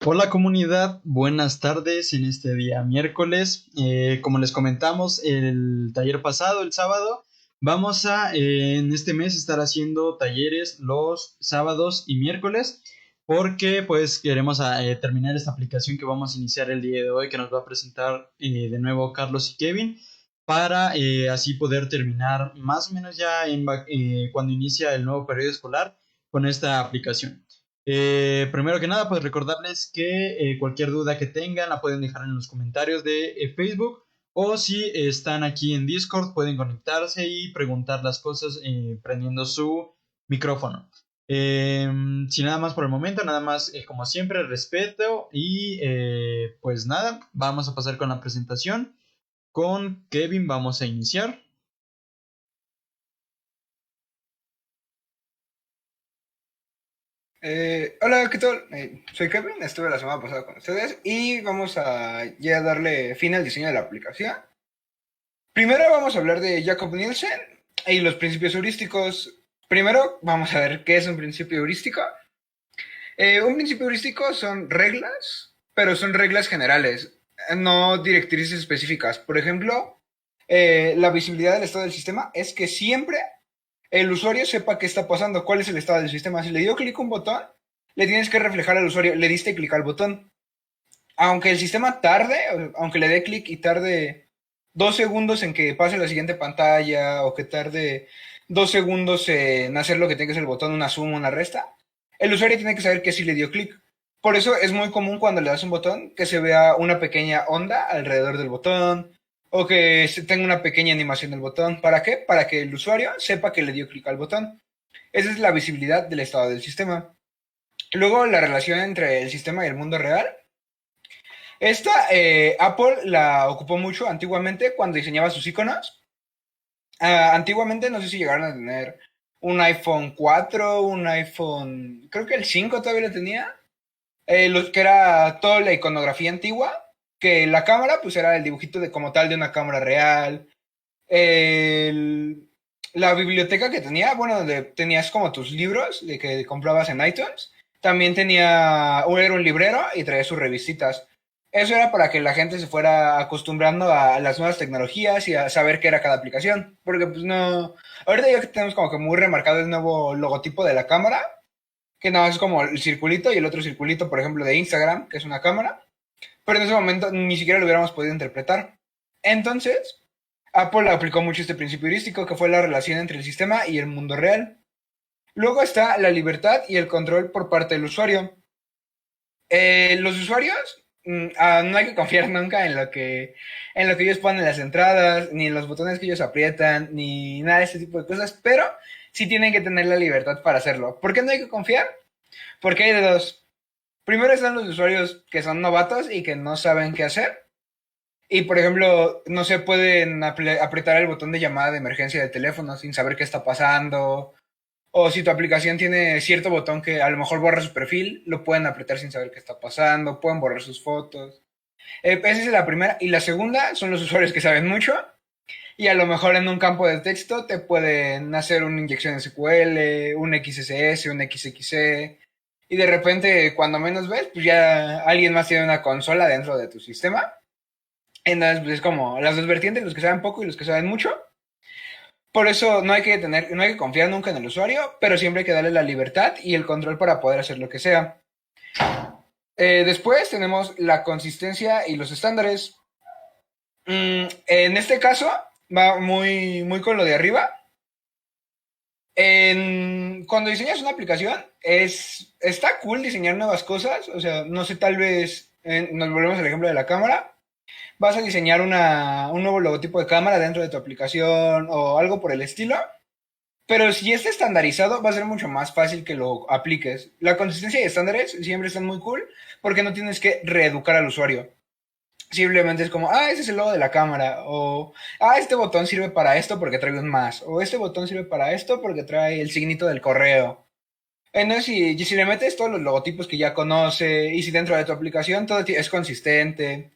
Hola comunidad, buenas tardes en este día miércoles. Como les comentamos el taller pasado, el sábado, vamos a en este mes estar haciendo talleres los sábados y miércoles porque pues queremos terminar esta aplicación que vamos a iniciar el día de hoy que nos va a presentar de nuevo Carlos y Kevin para así poder terminar más o menos ya cuando inicia el nuevo periodo escolar con esta aplicación. Primero que nada, pues recordarles que cualquier duda que tengan la pueden dejar en los comentarios de Facebook o si están aquí en Discord pueden conectarse y preguntar las cosas prendiendo su micrófono. Sin nada más por el momento, nada más como siempre respeto y pues nada, vamos a pasar con la presentación. Con Kevin vamos a iniciar. Hola, ¿qué tal? Soy Kevin, estuve la semana pasada con ustedes y vamos a ya darle fin al diseño de la aplicación. Primero vamos a hablar de Jacob Nielsen y los principios heurísticos. Primero vamos a ver qué es un principio heurístico. Un principio heurístico son reglas, pero son reglas generales, no directrices específicas. Por ejemplo, la visibilidad del estado del sistema es que siempre el usuario sepa qué está pasando, cuál es el estado del sistema. Si le dio clic a un botón, le tienes que reflejar al usuario, le diste clic al botón. Aunque el sistema tarde, aunque le dé clic y tarde 2 segundos en que pase la siguiente pantalla, o que tarde 2 segundos en hacer lo que tiene que hacer el botón, una suma, una resta, el usuario tiene que saber que sí le dio clic. Por eso es muy común cuando le das un botón que se vea una pequeña onda alrededor del botón, o que se tenga una pequeña animación del botón. ¿Para qué? Para que el usuario sepa que le dio clic al botón. Esa es la visibilidad del estado del sistema. Luego, la relación entre el sistema y el mundo real. Esta Apple la ocupó mucho antiguamente cuando diseñaba sus iconos. Antiguamente no sé si llegaron a tener un iPhone 4, un iPhone, creo que el 5 todavía lo tenía, que era toda la iconografía antigua, que la cámara pues era el dibujito de como tal de una cámara real. El- la biblioteca que tenía, bueno, donde tenías como tus libros de que comprabas en iTunes, también era un librero y traía sus revistitas. Eso era para que la gente se fuera acostumbrando a las nuevas tecnologías y a saber qué era cada aplicación. Porque pues no, ahorita ya que tenemos como que muy remarcado el nuevo logotipo de la cámara, que nada más es como el circulito y el otro circulito, por ejemplo, de Instagram, que es una cámara, pero en ese momento ni siquiera lo hubiéramos podido interpretar. Entonces, Apple aplicó mucho este principio heurístico, que fue la relación entre el sistema y el mundo real. Luego está la libertad y el control por parte del usuario. Los usuarios, no hay que confiar nunca en lo que ellos ponen en las entradas, ni en los botones que ellos aprietan, ni nada de ese tipo de cosas, pero sí tienen que tener la libertad para hacerlo. ¿Por qué no hay que confiar? Porque hay de dos. Primero están los usuarios que son novatos y que no saben qué hacer. Y por ejemplo, no se pueden apretar el botón de llamada de emergencia de teléfono sin saber qué está pasando. O si tu aplicación tiene cierto botón que a lo mejor borra su perfil, lo pueden apretar sin saber qué está pasando, pueden borrar sus fotos. Esa es la primera. Y la segunda son los usuarios que saben mucho y a lo mejor en un campo de texto te pueden hacer una inyección SQL, un XSS, un XXE. Y de repente, cuando menos ves, pues ya alguien más tiene una consola dentro de tu sistema. Entonces, pues es como las dos vertientes, los que saben poco y los que saben mucho. Por eso no hay que confiar nunca en el usuario, pero siempre hay que darle la libertad y el control para poder hacer lo que sea. Después tenemos la consistencia y los estándares. En este caso, va muy, muy con lo de arriba. Cuando diseñas una aplicación, está cool diseñar nuevas cosas. O sea, no sé, tal vez nos volvemos al ejemplo de la cámara. Vas a diseñar un nuevo logotipo de cámara dentro de tu aplicación o algo por el estilo. Pero si está estandarizado, va a ser mucho más fácil que lo apliques. La consistencia y estándares siempre están muy cool porque no tienes que reeducar al usuario. Simplemente es como, ese es el logo de la cámara. O, este botón sirve para esto porque trae un más. O este botón sirve para esto porque trae el signito del correo. Entonces, si le metes todos los logotipos que ya conoce y si dentro de tu aplicación todo es consistente,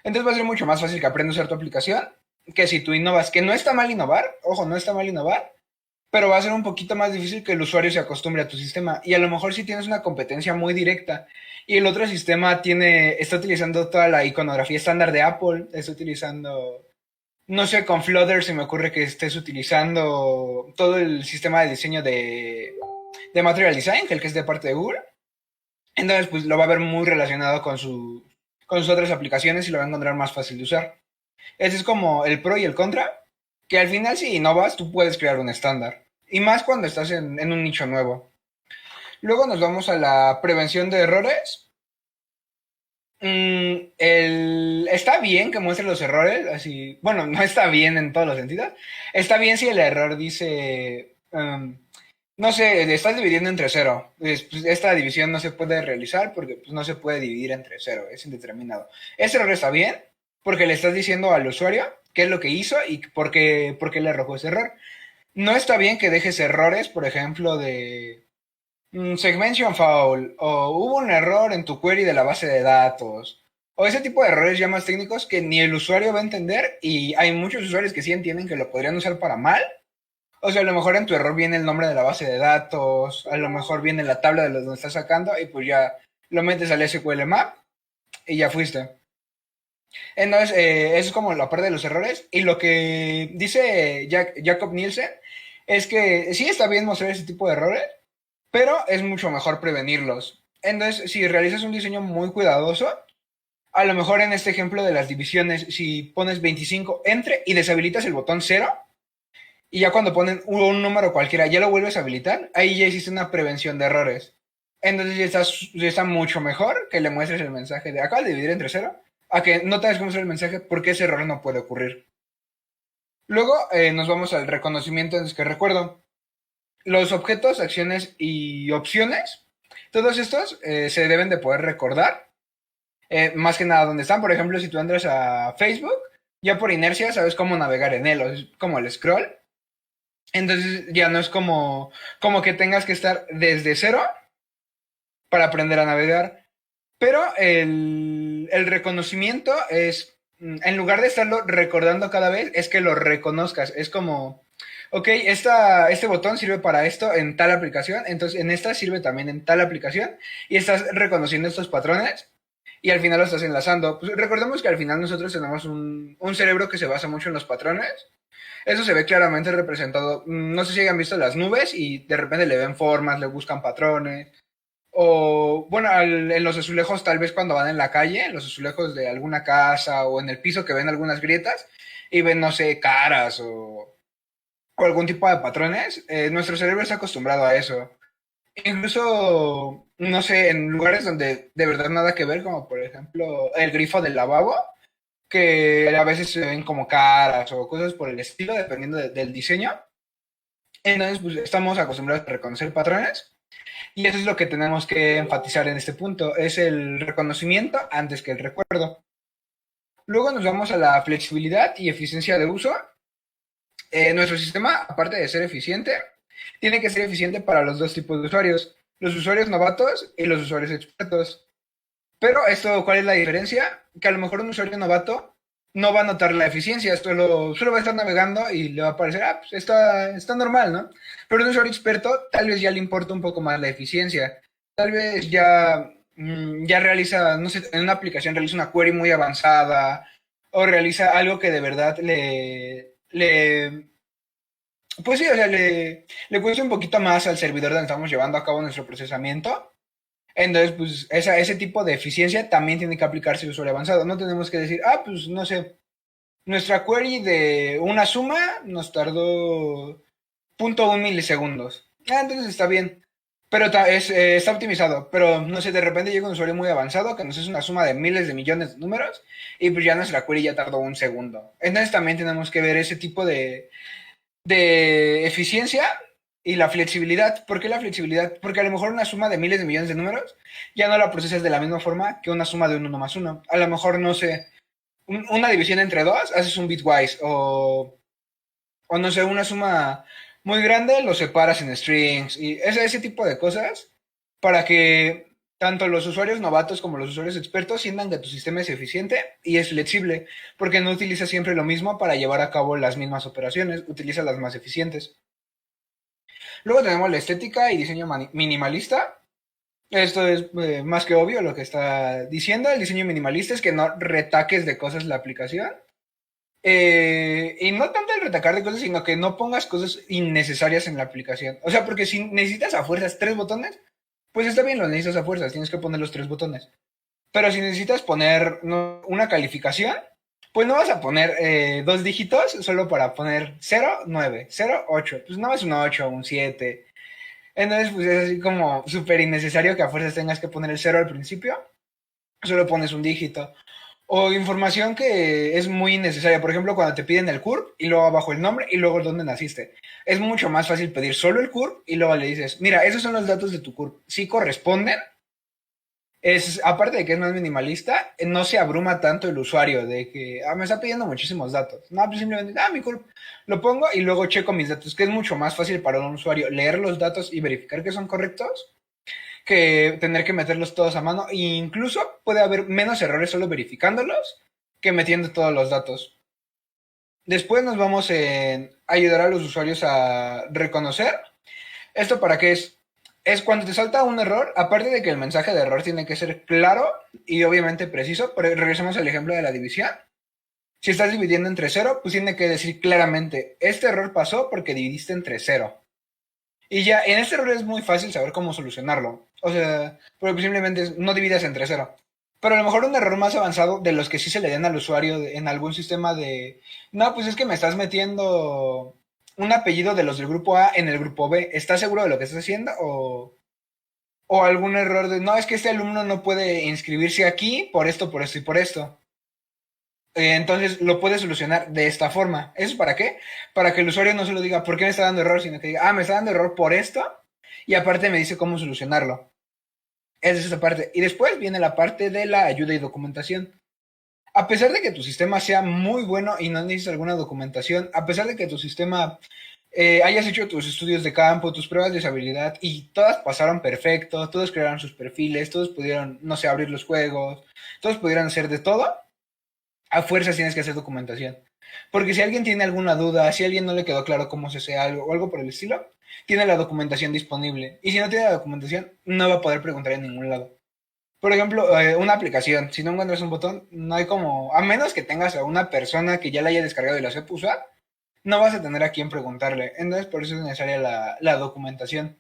entonces va a ser mucho más fácil que aprenda a usar tu aplicación que si tú innovas. Que no está mal innovar, ojo, no está mal innovar, pero va a ser un poquito más difícil que el usuario se acostumbre a tu sistema. Y a lo mejor si tienes una competencia muy directa y el otro sistema está utilizando toda la iconografía estándar de Apple, está utilizando, no sé, con Flutter se me ocurre que estés utilizando todo el sistema de diseño de Material Design, que es de parte de Google. Entonces, pues lo va a ver muy relacionado con sus otras aplicaciones y lo va a encontrar más fácil de usar. Ese es como el pro y el contra, que al final si innovas, tú puedes crear un estándar. Y más cuando estás en un nicho nuevo. Luego nos vamos a la prevención de errores. Está bien que muestre los errores, así, bueno, no está bien en todos los sentidos. Está bien si el error dice, no sé, estás dividiendo entre cero. Pues, esta división no se puede realizar porque pues, no se puede dividir entre cero, es indeterminado. Ese error está bien porque le estás diciendo al usuario qué es lo que hizo y por qué le arrojó ese error. No está bien que dejes errores, por ejemplo, de segmentation foul, o hubo un error en tu query de la base de datos, o ese tipo de errores ya más técnicos que ni el usuario va a entender y hay muchos usuarios que sí entienden que lo podrían usar para mal. O sea, a lo mejor en tu error viene el nombre de la base de datos, a lo mejor viene la tabla de los donde estás sacando y pues ya lo metes al SQL Map y ya fuiste. Entonces, eso es como la parte de los errores. Y lo que dice Jakob Nielsen es que sí está bien mostrar ese tipo de errores, pero es mucho mejor prevenirlos. Entonces, si realizas un diseño muy cuidadoso, a lo mejor en este ejemplo de las divisiones, si pones 25 entre y deshabilitas el botón 0, y ya cuando ponen un número cualquiera, ya lo vuelves a habilitar, ahí ya hiciste una prevención de errores. Entonces ya está mucho mejor que le muestres el mensaje de acá de dividir entre 0, a que no tengas que mostrar el mensaje porque ese error no puede ocurrir. Luego nos vamos al reconocimiento, entonces que recuerdo. Los objetos, acciones y opciones, todos estos se deben de poder recordar, más que nada donde están. Por ejemplo, si tú entras a Facebook, ya por inercia sabes cómo navegar en él, o es como el scroll. Entonces ya no es como que tengas que estar desde cero para aprender a navegar. Pero el reconocimiento es, en lugar de estarlo recordando cada vez, es que lo reconozcas. Es como, ok, este botón sirve para esto en tal aplicación, entonces en esta sirve también en tal aplicación, y estás reconociendo estos patrones y al final lo estás enlazando. Pues recordemos que al final nosotros tenemos un cerebro que se basa mucho en los patrones. Eso se ve claramente representado. No sé si hayan visto las nubes y de repente le ven formas, le buscan patrones. O, bueno, en los azulejos, tal vez cuando van en la calle, en los azulejos de alguna casa o en el piso que ven algunas grietas y ven, no sé, caras o algún tipo de patrones, nuestro cerebro está acostumbrado a eso. Incluso, no sé, en lugares donde de verdad nada que ver, como por ejemplo el grifo del lavabo, que a veces se ven como caras o cosas por el estilo, dependiendo del diseño. Entonces, pues estamos acostumbrados a reconocer patrones y eso es lo que tenemos que enfatizar en este punto, es el reconocimiento antes que el recuerdo. Luego nos vamos a la flexibilidad y eficiencia de uso. Nuestro sistema, aparte de ser eficiente, tiene que ser eficiente para los dos tipos de usuarios, los usuarios novatos y los usuarios expertos. Pero esto, ¿cuál es la diferencia? Que a lo mejor un usuario novato no va a notar la eficiencia, solo va a estar navegando y le va a parecer, pues está normal, ¿no? Pero un usuario experto tal vez ya le importa un poco más la eficiencia. Tal vez ya realiza, no sé, en una aplicación realiza una query muy avanzada o realiza algo que de verdad pues sí, o sea, le cuesta un poquito más al servidor donde estamos llevando a cabo nuestro procesamiento. Entonces, pues ese tipo de eficiencia también tiene que aplicarse al usuario avanzado. No tenemos que decir, pues no sé, nuestra query de una suma nos tardó 0.1 milisegundos. Entonces está bien, pero está optimizado. Pero no sé, de repente llega un usuario muy avanzado que nos hace una suma de miles de millones de números y pues ya nuestra query ya tardó un segundo. Entonces también tenemos que ver ese tipo de eficiencia y la flexibilidad. ¿Por qué la flexibilidad? Porque a lo mejor una suma de miles de millones de números ya no la procesas de la misma forma que una suma de un 1 más 1. A lo mejor, no sé, una división entre dos, haces un bitwise o no sé, una suma muy grande lo separas en strings y ese tipo de cosas para que tanto los usuarios novatos como los usuarios expertos sientan que tu sistema es eficiente y es flexible, porque no utiliza siempre lo mismo para llevar a cabo las mismas operaciones, utiliza las más eficientes. Luego tenemos la estética y diseño minimalista. Esto es más que obvio lo que está diciendo. El diseño minimalista es que no retaques de cosas la aplicación. Y no tanto el retacar de cosas, sino que no pongas cosas innecesarias en la aplicación. O sea, porque si necesitas a fuerzas 3 botones, pues está bien, lo necesitas a fuerzas, tienes que poner los 3 botones. Pero si necesitas poner una calificación, pues no vas a poner 2 dígitos solo para poner 0, 9, 0, 8. Pues no es un 8, un 7. Entonces, pues es así como súper innecesario que a fuerzas tengas que poner el 0 al principio. Solo pones un dígito. O información que es muy innecesaria. Por ejemplo, cuando te piden el CURP y luego abajo el nombre y luego dónde naciste. Es mucho más fácil pedir solo el CURP y luego le dices, mira, esos son los datos de tu CURP. Si corresponden, aparte de que es más minimalista, no se abruma tanto el usuario de que me está pidiendo muchísimos datos. No, pues simplemente, mi CURP, lo pongo y luego checo mis datos, que es mucho más fácil para un usuario leer los datos y verificar que son correctos que tener que meterlos todos a mano. E incluso puede haber menos errores solo verificándolos que metiendo todos los datos. Después nos vamos a ayudar a los usuarios a reconocer. ¿Esto para qué es? Es cuando te salta un error, aparte de que el mensaje de error tiene que ser claro y obviamente preciso, pero regresemos al ejemplo de la división. Si estás dividiendo entre 0, pues tiene que decir claramente, este error pasó porque dividiste entre 0. Y ya, en este error es muy fácil saber cómo solucionarlo. O sea, porque simplemente no dividas entre 0. Pero a lo mejor un error más avanzado de los que sí se le den al usuario en algún sistema de, no, pues es que me estás metiendo un apellido de los del grupo A en el grupo B. ¿Estás seguro de lo que estás haciendo? O algún error de, no, es que este alumno no puede inscribirse aquí por esto y por esto. Entonces lo puedes solucionar de esta forma. ¿Eso para qué? Para que el usuario no solo diga por qué me está dando error, sino que diga, me está dando error por esto, y aparte me dice cómo solucionarlo. Esa es esa parte. Y después viene la parte de la ayuda y documentación. A pesar de que tu sistema sea muy bueno y no necesites alguna documentación, a pesar de que tu sistema hayas hecho tus estudios de campo, tus pruebas de usabilidad y todas pasaron perfecto, todos crearon sus perfiles, todos pudieron, no sé, abrir los juegos, todos pudieran hacer de todo, a fuerzas tienes que hacer documentación. Porque si alguien tiene alguna duda, si a alguien no le quedó claro cómo se hace algo o algo por el estilo, tiene la documentación disponible. Y si no tiene la documentación, no va a poder preguntar en ningún lado. Por ejemplo, una aplicación, si no encuentras un botón, no hay como, a menos que tengas a una persona que ya la haya descargado y la sepa usar, no vas a tener a quién preguntarle. Entonces, por eso es necesaria la documentación.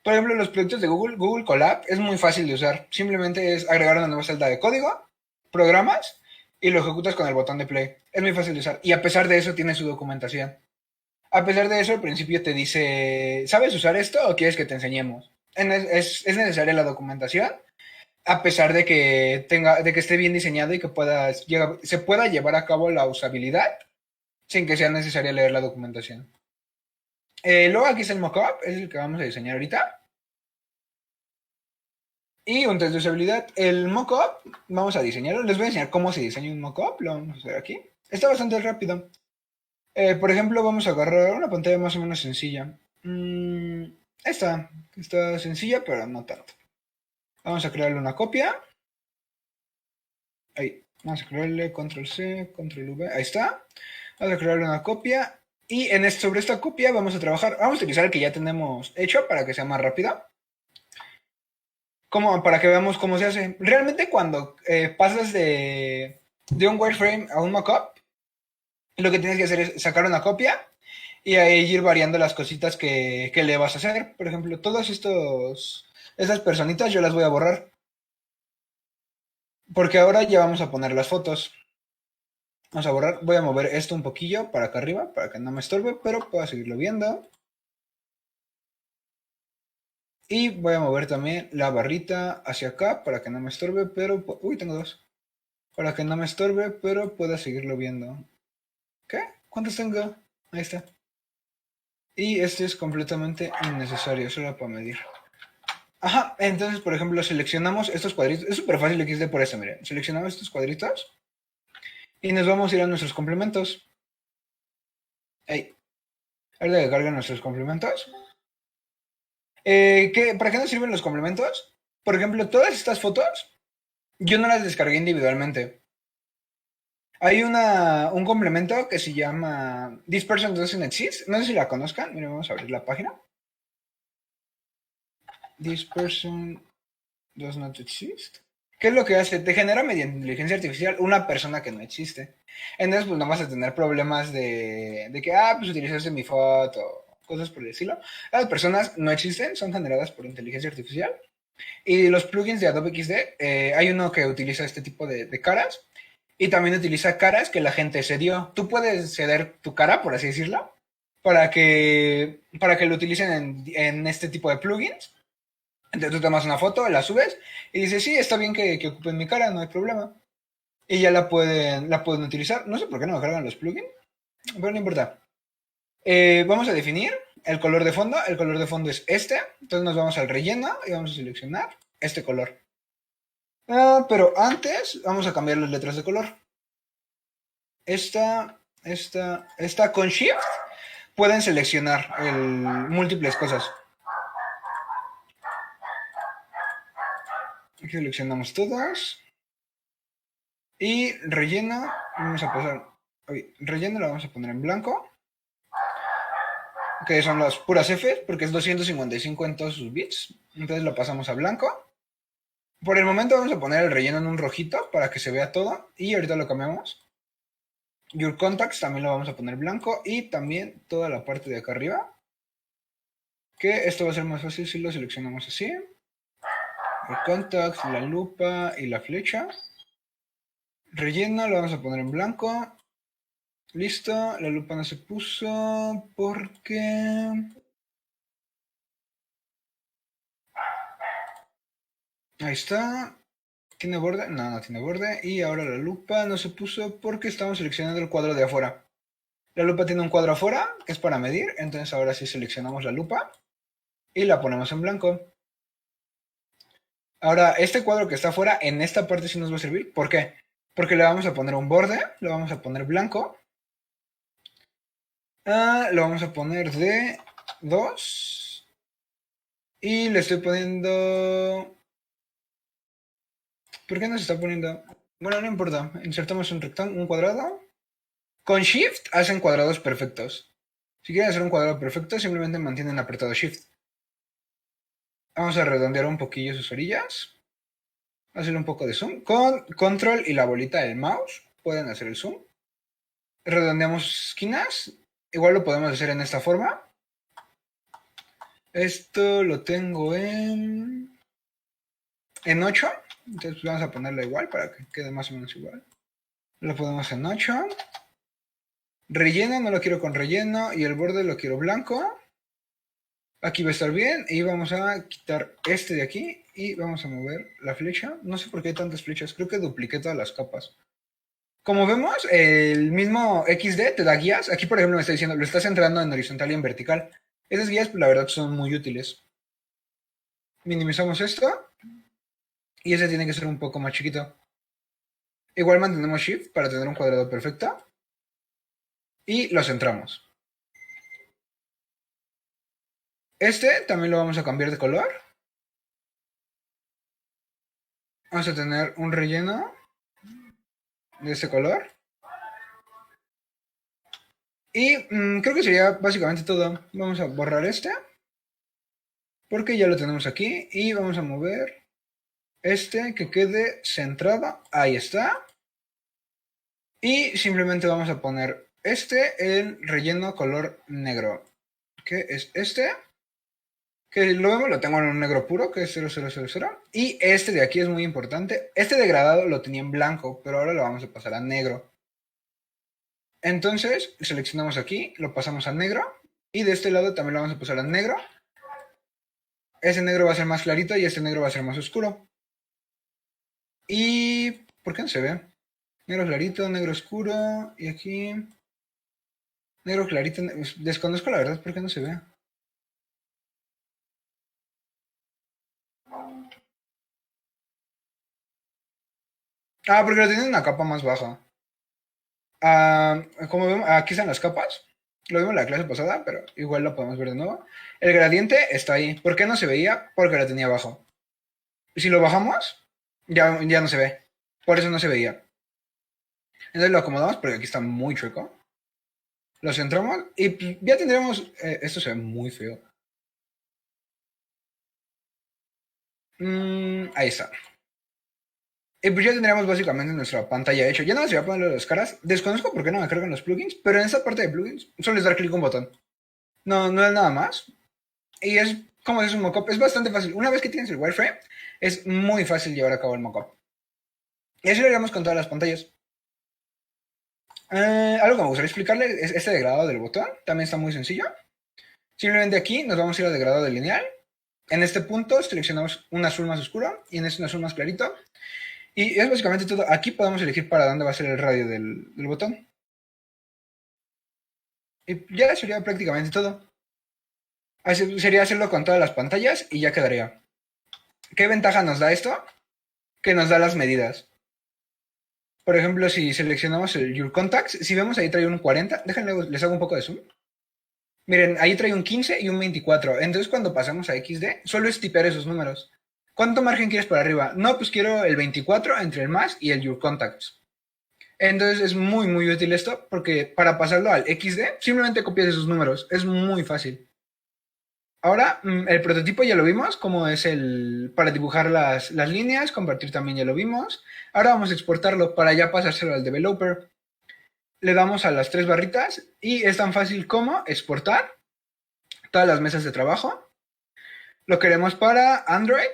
Por ejemplo, los proyectos de Google, Google Colab, es muy fácil de usar. Simplemente es agregar una nueva celda de código, programas y lo ejecutas con el botón de play. Es muy fácil de usar. Y a pesar de eso, tiene su documentación. A pesar de eso, al principio te dice, ¿sabes usar esto o quieres que te enseñemos? Es necesaria la documentación, a pesar de que esté bien diseñado y que se pueda llevar a cabo la usabilidad sin que sea necesaria leer la documentación. Luego aquí está el mockup, es el que vamos a diseñar ahorita. Y un test de usabilidad. El mockup, vamos a diseñarlo. Les voy a enseñar cómo se diseña un mockup. Lo vamos a hacer aquí. Está bastante rápido. Por ejemplo, vamos a agarrar una pantalla más o menos sencilla. Esta está sencilla, pero no tanto. Vamos a crearle una copia. Ahí. Vamos a crearle control C, control V. Ahí está. Vamos a crearle una copia. Y sobre esta copia vamos a trabajar. Vamos a utilizar el que ya tenemos hecho para que sea más rápido. Para que veamos cómo se hace. Realmente cuando pasas de un wireframe a un mockup, lo que tienes que hacer es sacar una copia y ahí ir variando las cositas que le vas a hacer. Por ejemplo, estas personitas yo las voy a borrar. Porque ahora ya vamos a poner las fotos. Vamos a borrar. Voy a mover esto un poquillo para acá arriba para que no me estorbe, pero pueda seguirlo viendo. Y voy a mover también la barrita hacia acá para que no me estorbe, pero... Uy, tengo dos. Para que no me estorbe, pero pueda seguirlo viendo. ¿Qué? ¿Cuántos tengo? Ahí está. Y este es completamente innecesario, solo para medir. Ajá, entonces, por ejemplo, seleccionamos estos cuadritos. Es súper fácil XD por eso, miren. Seleccionamos estos cuadritos y nos vamos a ir a nuestros complementos. Ahí. Ahora que cargan nuestros complementos. ¿Para qué nos sirven los complementos? Por ejemplo, todas estas fotos, yo no las descargué individualmente. Hay un complemento que se llama This Person Doesn't Exist. No sé si la conozcan. Miren, vamos a abrir la página. This Person does not exist. ¿Qué es lo que hace? Te genera mediante inteligencia artificial una persona que no existe. Entonces, pues no vas a tener problemas de que, pues utilizaste mi foto, cosas por decirlo. Las personas no existen, son generadas por inteligencia artificial. Y los plugins de Adobe XD, hay uno que utiliza este tipo de caras y también utiliza caras que la gente cedió. Tú puedes ceder tu cara, por así decirlo, para que lo utilicen en este tipo de plugins. Entonces tú tomas una foto, la subes y dices, sí, está bien que ocupen mi cara, no hay problema. Y ya la pueden utilizar. No sé por qué no me cargan los plugins, pero no importa. Vamos a definir el color de fondo. El color de fondo es este. Entonces nos vamos al relleno y vamos a seleccionar este color. Pero antes vamos a cambiar las letras de color. Esta con Shift pueden seleccionar múltiples cosas. Aquí seleccionamos todas. Y relleno, vamos a pasar. Relleno lo vamos a poner en blanco. Que son las puras Fs, porque es 255 en todos sus bits. Entonces lo pasamos a blanco. Por el momento vamos a poner el relleno en un rojito para que se vea todo. Y ahorita lo cambiamos. Your Contacts también lo vamos a poner blanco. Y también toda la parte de acá arriba. Que esto va a ser más fácil si lo seleccionamos así. El Contacts, la lupa y la flecha. Relleno lo vamos a poner en blanco. Listo, la lupa no se puso porque... Ahí está. ¿Tiene borde? No, no tiene borde. Y ahora la lupa no se puso porque estamos seleccionando el cuadro de afuera. La lupa tiene un cuadro afuera que es para medir. Entonces ahora sí seleccionamos la lupa y la ponemos en blanco. Ahora, este cuadro que está afuera, en esta parte sí nos va a servir. ¿Por qué? Porque le vamos a poner un borde, lo vamos a poner blanco. Lo vamos a poner de 2. Y le estoy poniendo... ¿Por qué no se está poniendo? Bueno, no importa. Insertamos un cuadrado. Con Shift hacen cuadrados perfectos. Si quieren hacer un cuadrado perfecto, simplemente mantienen apretado Shift. Vamos a redondear un poquillo sus orillas. Hacer un poco de zoom. Con control y la bolita del mouse pueden hacer el zoom. Redondeamos esquinas. Igual lo podemos hacer en esta forma. Esto lo tengo en 8. Entonces vamos a ponerlo igual para que quede más o menos igual. Lo ponemos en 8. Relleno no lo quiero con relleno y el borde lo quiero blanco. Aquí va a estar bien y vamos a quitar este de aquí y vamos a mover la flecha. No sé por qué hay tantas flechas, creo que dupliqué todas las capas. Como vemos, el mismo XD te da guías. Aquí, por ejemplo, me está diciendo, lo estás centrando en horizontal y en vertical. Esas guías, la verdad, son muy útiles. Minimizamos esto y ese tiene que ser un poco más chiquito. Igual mantenemos Shift para tener un cuadrado perfecto y lo centramos. Este también lo vamos a cambiar de color. Vamos a tener un relleno de este color. Y creo que sería básicamente todo. Vamos a borrar este. Porque ya lo tenemos aquí. Y vamos a mover este que quede centrado. Ahí está. Y simplemente vamos a poner este en relleno color negro. Que es este. Que lo vemos, lo tengo en un negro puro, que es 0000. Y este de aquí es muy importante. Este degradado lo tenía en blanco, pero ahora lo vamos a pasar a negro. Entonces, seleccionamos aquí, lo pasamos a negro. Y de este lado también lo vamos a pasar a negro. Ese negro va a ser más clarito y este negro va a ser más oscuro. ¿Y por qué no se ve? Negro clarito, negro oscuro. Y aquí... negro clarito. Desconozco la verdad por qué no se ve. Porque lo tienen en una capa más baja. Como vemos, aquí están las capas. Lo vimos en la clase pasada, pero igual lo podemos ver de nuevo. El gradiente está ahí. ¿Por qué no se veía? Porque lo tenía abajo. Si lo bajamos, ya no se ve. Por eso no se veía. Entonces lo acomodamos porque aquí está muy chueco. Lo centramos y ya tendremos... esto se ve muy feo. Ahí está. Y pues ya tendríamos básicamente nuestra pantalla hecha. Ya no se va a poner las caras. Desconozco por qué no me cargan los plugins, pero en esta parte de plugins sueles dar clic a un botón. No, no es nada más. Y es como es un mockup. Es bastante fácil. Una vez que tienes el wireframe, es muy fácil llevar a cabo el mockup. Y así lo haríamos con todas las pantallas. Algo que me gustaría explicarle es este degradado del botón. También está muy sencillo. Simplemente aquí nos vamos a ir a degradado de lineal. En este punto seleccionamos un azul más oscuro y en este un azul más clarito. Y es básicamente todo. Aquí podemos elegir para dónde va a ser el radio del botón. Y ya sería prácticamente todo. Así sería hacerlo con todas las pantallas y ya quedaría. ¿Qué ventaja nos da esto? Que nos da las medidas. Por ejemplo, si seleccionamos el Your Contacts, si vemos ahí trae un 40, déjenle, les hago un poco de zoom. Miren, ahí trae un 15 y un 24. Entonces cuando pasamos a XD, solo es tipear esos números. ¿Cuánto margen quieres para arriba? No, pues quiero el 24 entre el más y el Your Contacts. Entonces es muy muy útil esto porque para pasarlo al XD simplemente copias esos números. Es muy fácil. Ahora el prototipo ya lo vimos, como es el para dibujar las líneas, convertir también ya lo vimos. Ahora vamos a exportarlo para ya pasárselo al developer. Le damos a las tres barritas y es tan fácil como exportar todas las mesas de trabajo. Lo queremos para Android.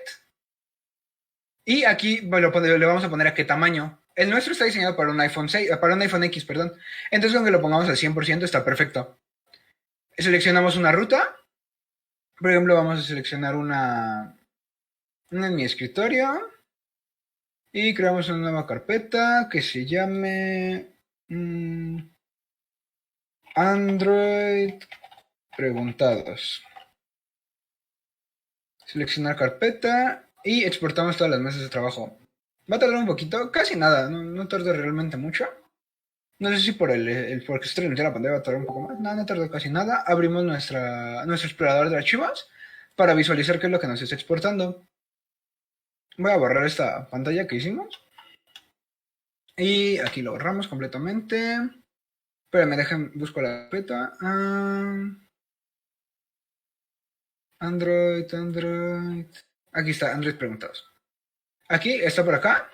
Y aquí le vamos a poner a qué tamaño. El nuestro está diseñado para un iPhone 6, para un iPhone X, perdón. Entonces, aunque lo pongamos al 100%, está perfecto. Seleccionamos una ruta. Por ejemplo, vamos a seleccionar una en mi escritorio. Y creamos una nueva carpeta que se llame Android Preguntados. Seleccionar carpeta y exportamos todas las mesas de trabajo. Va a tardar un poquito, casi nada, no tarda realmente mucho. No sé si por porque estoy en la pantalla va a tardar un poco más. No tardó casi nada. Abrimos nuestro explorador de archivos para visualizar qué es lo que nos está exportando. Voy a borrar esta pantalla que hicimos. Y aquí lo borramos completamente. Espérenme, busco la carpeta. Android. Aquí está, Android preguntados. Aquí está por acá.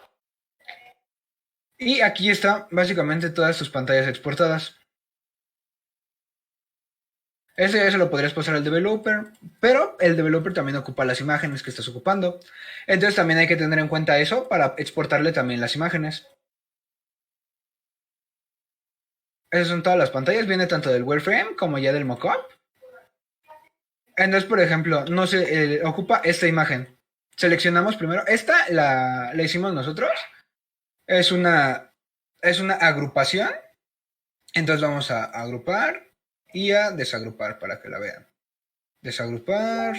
Y aquí está básicamente todas tus pantallas exportadas. Ese ya se lo podrías pasar al developer, pero el developer también ocupa las imágenes que estás ocupando. Entonces también hay que tener en cuenta eso para exportarle también las imágenes. Esas son todas las pantallas, viene tanto del wireframe como ya del mockup. Entonces, por ejemplo, no se ocupa esta imagen. Seleccionamos primero. Esta la hicimos nosotros. Es una agrupación. Entonces vamos a agrupar y a desagrupar para que la vean. Desagrupar.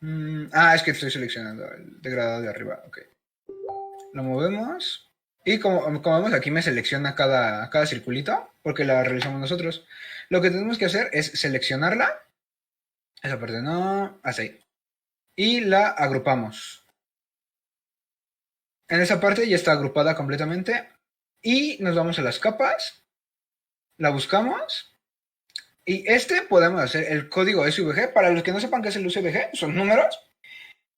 Es que estoy seleccionando el degradado de arriba. Ok. Lo movemos. Y como vemos aquí me selecciona cada circulito porque la realizamos nosotros. Lo que tenemos que hacer es seleccionarla. Esa parte no. Así. Y la agrupamos. En esa parte ya está agrupada completamente. Y nos vamos a las capas. La buscamos. Y podemos hacer el código SVG. Para los que no sepan qué es el SVG, son números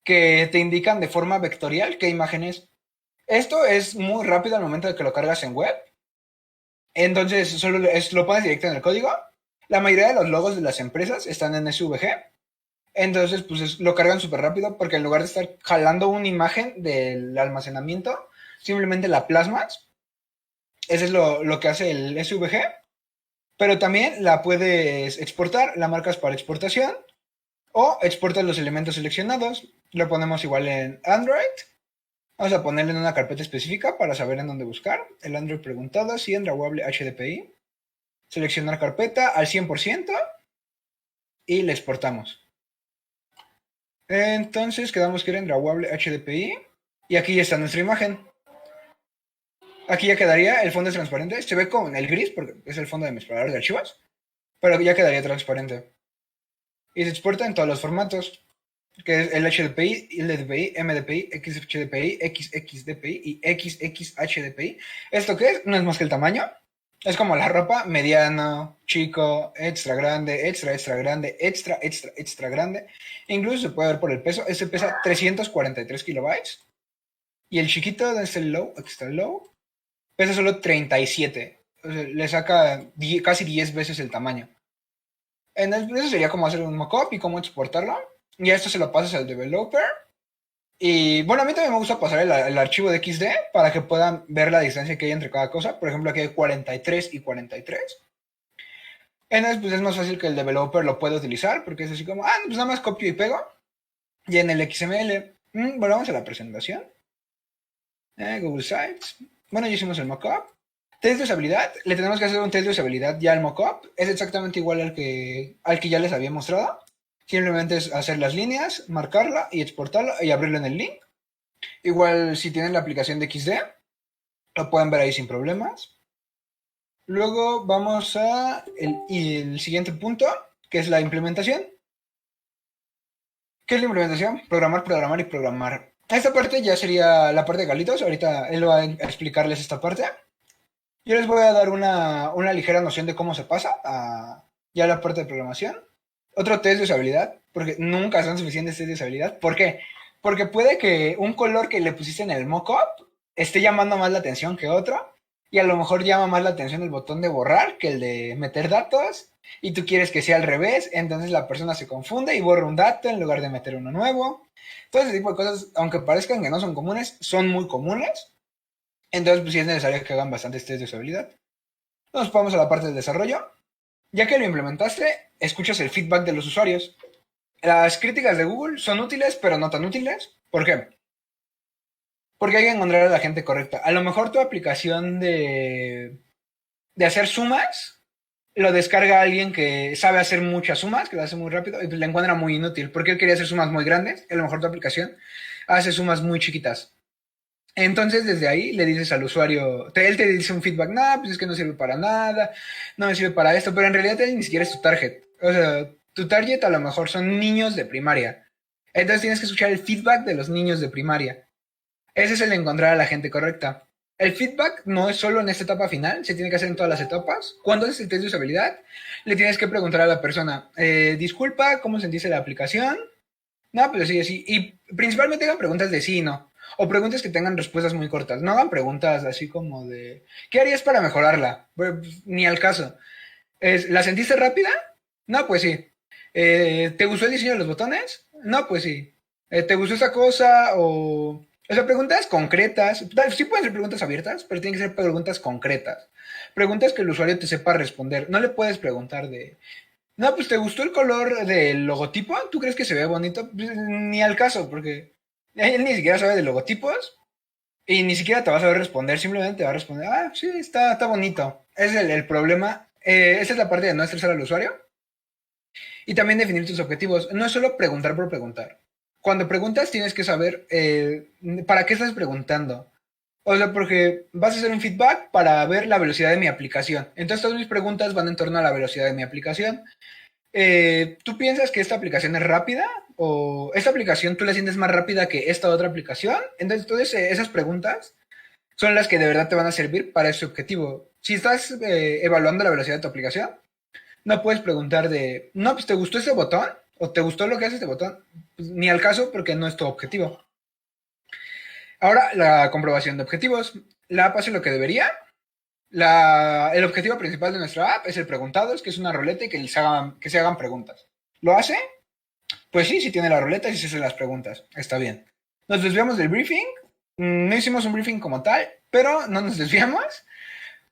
que te indican de forma vectorial qué imagen es. Esto es muy rápido al momento de que lo cargas en web. Entonces, solo lo pones directo en el código. La mayoría de los logos de las empresas están en SVG. Entonces, pues lo cargan súper rápido porque en lugar de estar jalando una imagen del almacenamiento, simplemente la plasmas. Eso es lo que hace el SVG. Pero también la puedes exportar, la marcas para exportación o exportas los elementos seleccionados. Lo ponemos igual en Android. Vamos a ponerle en una carpeta específica para saber en dónde buscar. El Android preguntado, sí, en Drawable HDPI. Seleccionar carpeta al 100% y le exportamos. Entonces quedamos que era en Drawable HDPI y aquí ya está nuestra imagen. Aquí ya quedaría, el fondo es transparente, se ve con el gris porque es el fondo de mi explorador de archivos, pero ya quedaría transparente. Y se exporta en todos los formatos, que es el HDPI, LDPI, MDPI, XHDPI, XXDPI y XXHDPI. ¿Esto qué es? No es más que el tamaño. Es como la ropa, mediano, chico, extra grande, extra grande, extra grande. E incluso se puede ver por el peso. Este pesa 343 kilobytes. Y el chiquito, donde está el low, aquí está el low, pesa solo 37. O sea, le saca casi 10 veces el tamaño. Eso sería como hacer un mockup y cómo exportarlo. Y esto se lo pasas al developer. Y bueno, a mí también me gusta pasar el archivo de XD para que puedan ver la distancia que hay entre cada cosa. Por ejemplo, aquí hay 43 y 43. Entonces, pues es más fácil que el developer lo pueda utilizar porque es así como, pues nada más copio y pego. Y en el XML, volvamos a la presentación. Google Sites. Bueno, ya hicimos el mockup. Test de usabilidad. Le tenemos que hacer un test de usabilidad ya al mockup. Es exactamente igual al que ya les había mostrado. Simplemente es hacer las líneas, marcarla y exportarla y abrirlo en el link. Igual si tienen la aplicación de XD, lo pueden ver ahí sin problemas. Luego vamos a el siguiente punto, que es la implementación. ¿Qué es la implementación? Programar, programar y programar. Esta parte ya sería la parte de Galitos. Ahorita él va a explicarles esta parte. Yo les voy a dar una ligera noción de cómo se pasa a ya la parte de programación. Otro test de usabilidad, porque nunca son suficientes test de usabilidad. ¿Por qué? Porque puede que un color que le pusiste en el mockup esté llamando más la atención que otro, y a lo mejor llama más la atención el botón de borrar que el de meter datos, y tú quieres que sea al revés, entonces la persona se confunde y borra un dato en lugar de meter uno nuevo. Todo ese tipo de cosas, aunque parezcan que no son comunes, son muy comunes. Entonces, pues sí es necesario que hagan bastantes test de usabilidad. Nos vamos a la parte del desarrollo. Ya que lo implementaste, escuchas el feedback de los usuarios. Las críticas de Google son útiles, pero no tan útiles. ¿Por qué? Porque hay que encontrar a la gente correcta. A lo mejor tu aplicación de hacer sumas lo descarga alguien que sabe hacer muchas sumas, que lo hace muy rápido, y pues la encuentra muy inútil. Porque él quería hacer sumas muy grandes. A lo mejor tu aplicación hace sumas muy chiquitas. Entonces, desde ahí le dices al usuario, él te dice un feedback, no, pues es que no sirve para nada, no me sirve para esto, pero en realidad él ni siquiera es tu target. O sea, tu target a lo mejor son niños de primaria. Entonces tienes que escuchar el feedback de los niños de primaria. Ese es el encontrar a la gente correcta. El feedback no es solo en esta etapa final, se tiene que hacer en todas las etapas. Cuando haces el test de usabilidad, le tienes que preguntar a la persona, disculpa, ¿cómo sentiste la aplicación? No, pues sí, así. Y principalmente hagan preguntas de sí y no. O preguntas que tengan respuestas muy cortas. No hagan preguntas así como de ¿qué harías para mejorarla? Pues, ni al caso. ¿La sentiste rápida? No, pues sí. ¿Te gustó el diseño de los botones? No, pues sí. ¿Te gustó esa cosa? O sea, preguntas concretas. Sí pueden ser preguntas abiertas, pero tienen que ser preguntas concretas. Preguntas que el usuario te sepa responder. No le puedes preguntar de no, pues ¿te gustó el color del logotipo? ¿Tú crees que se ve bonito? Pues, ni al caso, porque él ni siquiera sabe de logotipos y ni siquiera te va a saber responder, simplemente te va a responder, sí, está bonito. Ese es el problema. Esa es la parte de no estresar al usuario y también definir tus objetivos. No es solo preguntar por preguntar. Cuando preguntas tienes que saber para qué estás preguntando. O sea, porque vas a hacer un feedback para ver la velocidad de mi aplicación. Entonces todas mis preguntas van en torno a la velocidad de mi aplicación. ¿Tú piensas que esta aplicación es rápida? ¿O esta aplicación tú la sientes más rápida que esta otra aplicación? Entonces, todas esas preguntas son las que de verdad te van a servir para ese objetivo. Si estás evaluando la velocidad de tu aplicación, no puedes preguntar no, pues ¿te gustó este botón? ¿O te gustó lo que hace este botón? Pues, ni al caso porque no es tu objetivo. Ahora, la comprobación de objetivos. La app hace lo que debería. El objetivo principal de nuestra app es el preguntados, que es una roleta y que se hagan preguntas. ¿Lo hace? Pues sí, sí tiene la roleta y sí se hacen las preguntas. Está bien. Nos desviamos del briefing. No hicimos un briefing como tal, pero no nos desviamos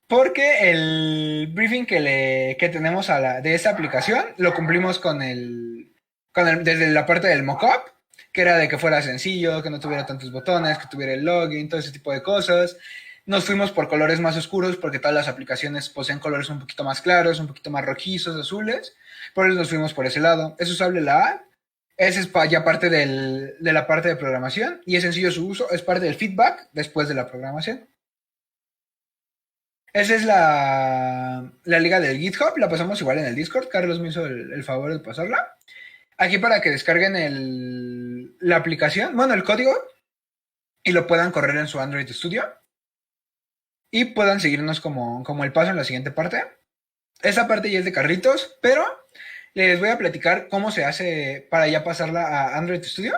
porque el briefing que tenemos de esta aplicación lo cumplimos desde la parte del mockup, que era de que fuera sencillo, que no tuviera tantos botones, que tuviera el login, todo ese tipo de cosas. Nos fuimos por colores más oscuros porque todas las aplicaciones poseen colores un poquito más claros, un poquito más rojizos, azules. Por eso nos fuimos por ese lado. Es usable la app. Esa es ya parte de la parte de programación y es sencillo su uso. Es parte del feedback después de la programación. Esa es la liga del GitHub. La pasamos igual en el Discord. Carlos me hizo el favor de pasarla. Aquí para que descarguen la aplicación, bueno, el código y lo puedan correr en su Android Studio. y puedan seguirnos como el paso en la siguiente parte. Esta parte ya es de carritos, pero les voy a platicar cómo se hace para ya pasarla a Android Studio.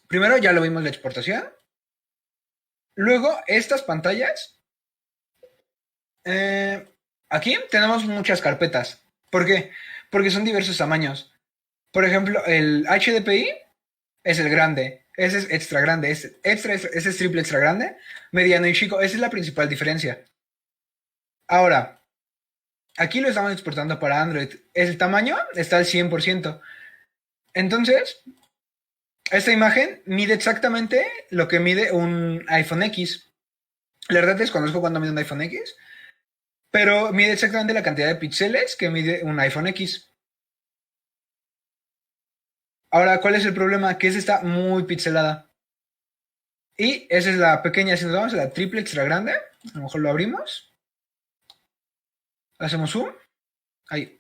Primero ya lo vimos la exportación. Luego estas pantallas. Aquí tenemos muchas carpetas. ¿Por qué? Porque son diversos tamaños. Por ejemplo, el HDPI es el grande. Ese es extra grande. Ese es triple extra grande. Mediano y chico. Esa es la principal diferencia. Ahora, aquí lo estamos exportando para Android. El tamaño está al 100%. Entonces, esta imagen mide exactamente lo que mide un iPhone X. La verdad desconozco cuánto mide un iPhone X, pero mide exactamente la cantidad de píxeles que mide un iPhone X. Ahora, ¿cuál es el problema? Que esta está muy pixelada. Y esa es la pequeña. Si nos vamos a la triple extra grande, a lo mejor lo abrimos. Hacemos zoom. Ahí.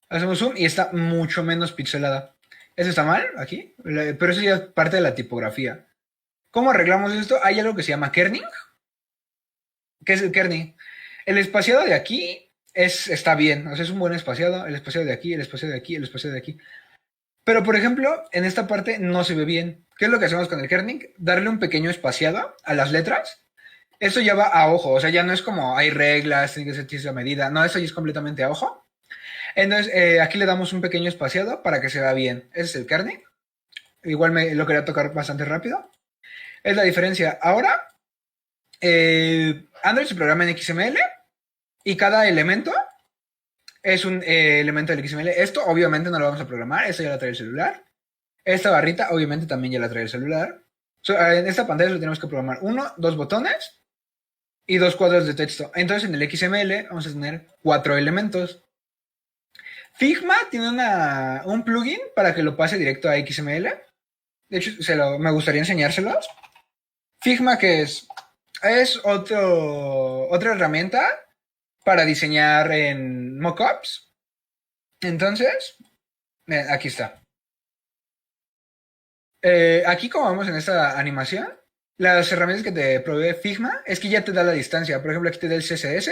Hacemos zoom y está mucho menos pixelada. Eso está mal aquí, pero eso ya es parte de la tipografía. ¿Cómo arreglamos esto? Hay algo que se llama kerning. ¿Qué es el kerning? El espaciado de aquí está bien, o sea, es un buen espaciado. El espaciado de aquí, el espaciado de aquí, el espaciado de aquí. Pero, por ejemplo, en esta parte no se ve bien. ¿Qué es lo que hacemos con el kerning? Darle un pequeño espaciado a las letras. Esto ya va a ojo, o sea, ya no es como hay reglas, tiene que ser esa medida. No, eso ya es completamente a ojo. Entonces, aquí le damos un pequeño espaciado para que se vea bien. Ese es el kerning. Igual lo quería tocar bastante rápido. Es la diferencia. Ahora, Android se programa en XML y cada elemento es un elemento del XML. Esto obviamente no lo vamos a programar, esto ya lo trae el celular. Esta barrita obviamente también ya la trae el celular. En esta pantalla lo tenemos que programar 1, 2 botones y 2 cuadros de texto. Entonces en el XML vamos a tener 4 elementos. Figma tiene un plugin para que lo pase directo a XML. De hecho, me gustaría enseñárselos. Figma, ¿qué es? Es otra herramienta para diseñar en mockups. Entonces, aquí está. Aquí, como vemos en esta animación, las herramientas que te provee Figma es que ya te da la distancia. Por ejemplo, aquí te da el CSS,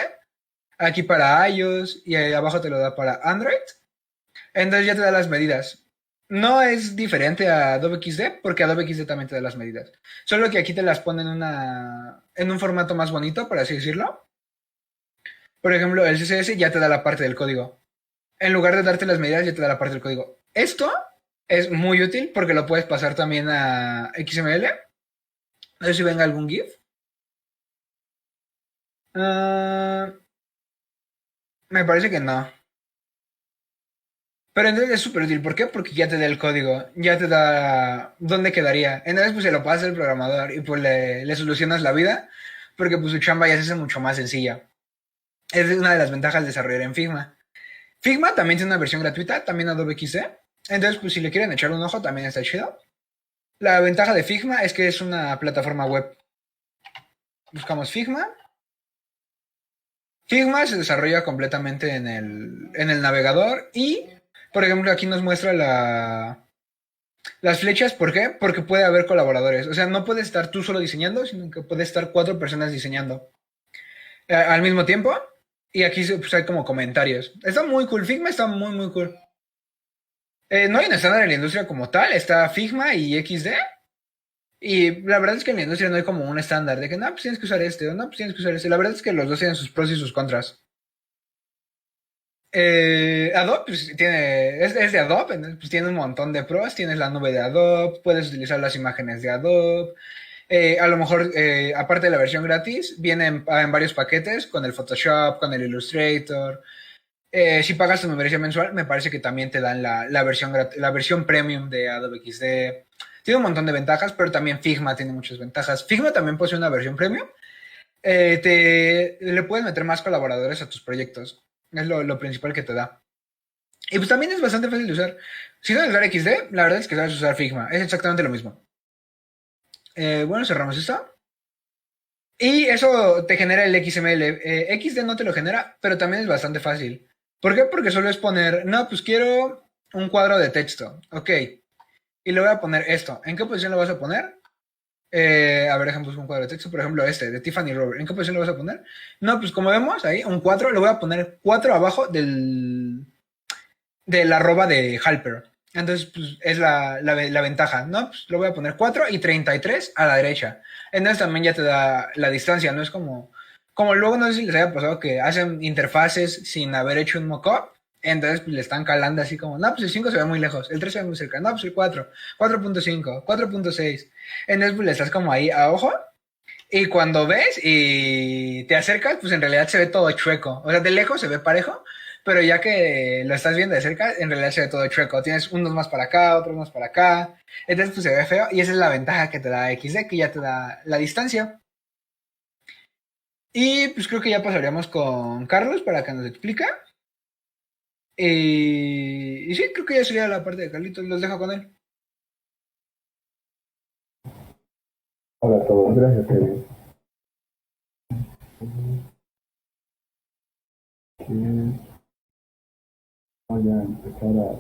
aquí para iOS y ahí abajo te lo da para Android. Entonces ya te da las medidas. No es diferente a Adobe XD porque Adobe XD también te da las medidas. Solo que aquí te las pone en un formato más bonito, por así decirlo. Por ejemplo, el CSS ya te da la parte del código. En lugar de darte las medidas, ya te da la parte del código. Esto es muy útil porque lo puedes pasar también a XML. No sé si venga algún GIF. Me parece que no. Pero entonces es súper útil. ¿Por qué? Porque ya te da el código. Ya te da dónde quedaría. Entonces pues se lo pasa el programador y pues le solucionas la vida. Porque pues su chamba ya se hace mucho más sencilla. Es una de las ventajas de desarrollar en Figma. Figma también tiene una versión gratuita, también Adobe XD. Entonces, pues si le quieren echar un ojo, también está chido. La ventaja de Figma es que es una plataforma web. Buscamos Figma. Figma se desarrolla completamente en el navegador y, por ejemplo, aquí nos muestra las flechas. ¿Por qué? Porque puede haber colaboradores. O sea, no puedes estar tú solo diseñando, sino que puede estar 4 personas diseñando al mismo tiempo. Y aquí pues, hay como comentarios. Está muy cool. Figma está muy, muy cool. No hay un estándar en la industria como tal. Está Figma y XD. Y la verdad es que en la industria no hay como un estándar de que no, pues tienes que usar este o no, pues tienes que usar este. La verdad es que los dos tienen sus pros y sus contras. Adobe pues, es de Adobe, ¿no? Pues tiene un montón de pros. Tienes la nube de Adobe, puedes utilizar las imágenes de Adobe. A lo mejor, aparte de la versión gratis, viene en varios paquetes con el Photoshop, con el Illustrator. Si pagas tu membresía mensual, me parece que también te dan la versión premium de Adobe XD. Tiene un montón de ventajas, pero también Figma tiene muchas ventajas. Figma también posee una versión premium. Le puedes meter más colaboradores a tus proyectos. Es lo principal que te da. Y pues también es bastante fácil de usar. Si sabes usar XD, la verdad es que sabes usar Figma. Es exactamente lo mismo. Bueno, cerramos esto. Y eso te genera el XML. XD no te lo genera, pero también es bastante fácil. ¿Por qué? Porque solo es poner, no, pues quiero un cuadro de texto. Ok. Y le voy a poner esto. ¿En qué posición lo vas a poner? A ver, ejemplos con cuadro de texto. Por ejemplo, este, de Tiffany Robert. ¿En qué posición lo vas a poner? No, pues como vemos ahí, un 4, le voy a poner 4 abajo del arroba de Halper. Entonces, pues es la ventaja, ¿no? Pues lo voy a poner 4 y 33 a la derecha. Entonces también ya te da la distancia, ¿no? Es como luego, no sé si les haya pasado que hacen interfaces sin haber hecho un mockup. Entonces pues, le están calando así como, no, pues el 5 se ve muy lejos, el 3 se ve muy cerca, no, pues el 4, 4.5, 4.6. Entonces pues le estás como ahí a ojo. Y cuando ves y te acercas, pues en realidad se ve todo chueco. O sea, de lejos se ve parejo, pero ya que lo estás viendo de cerca, en realidad se ve todo chueco. Tienes unos más para acá, otros más para acá. Entonces, pues se ve feo. Y esa es la ventaja que te da XD, que ya te da la distancia. Y pues creo que ya pasaríamos con Carlos para que nos explique. Y sí, creo que ya sería la parte de Carlitos. Los dejo con él. Hola a todos, gracias Kevin. Voy a empezar a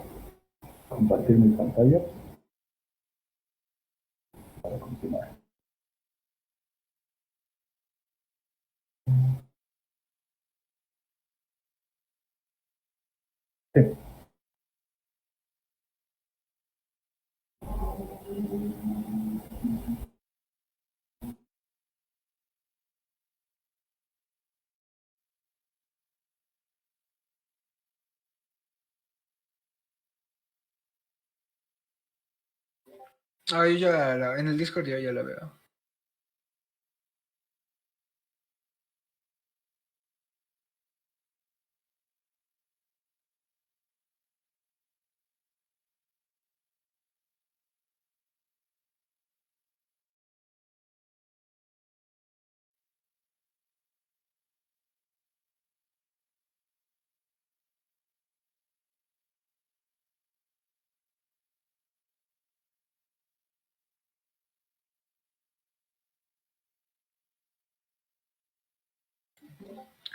compartir mi pantalla para continuar. Sí. Ahí en el Discord yo ya la veo.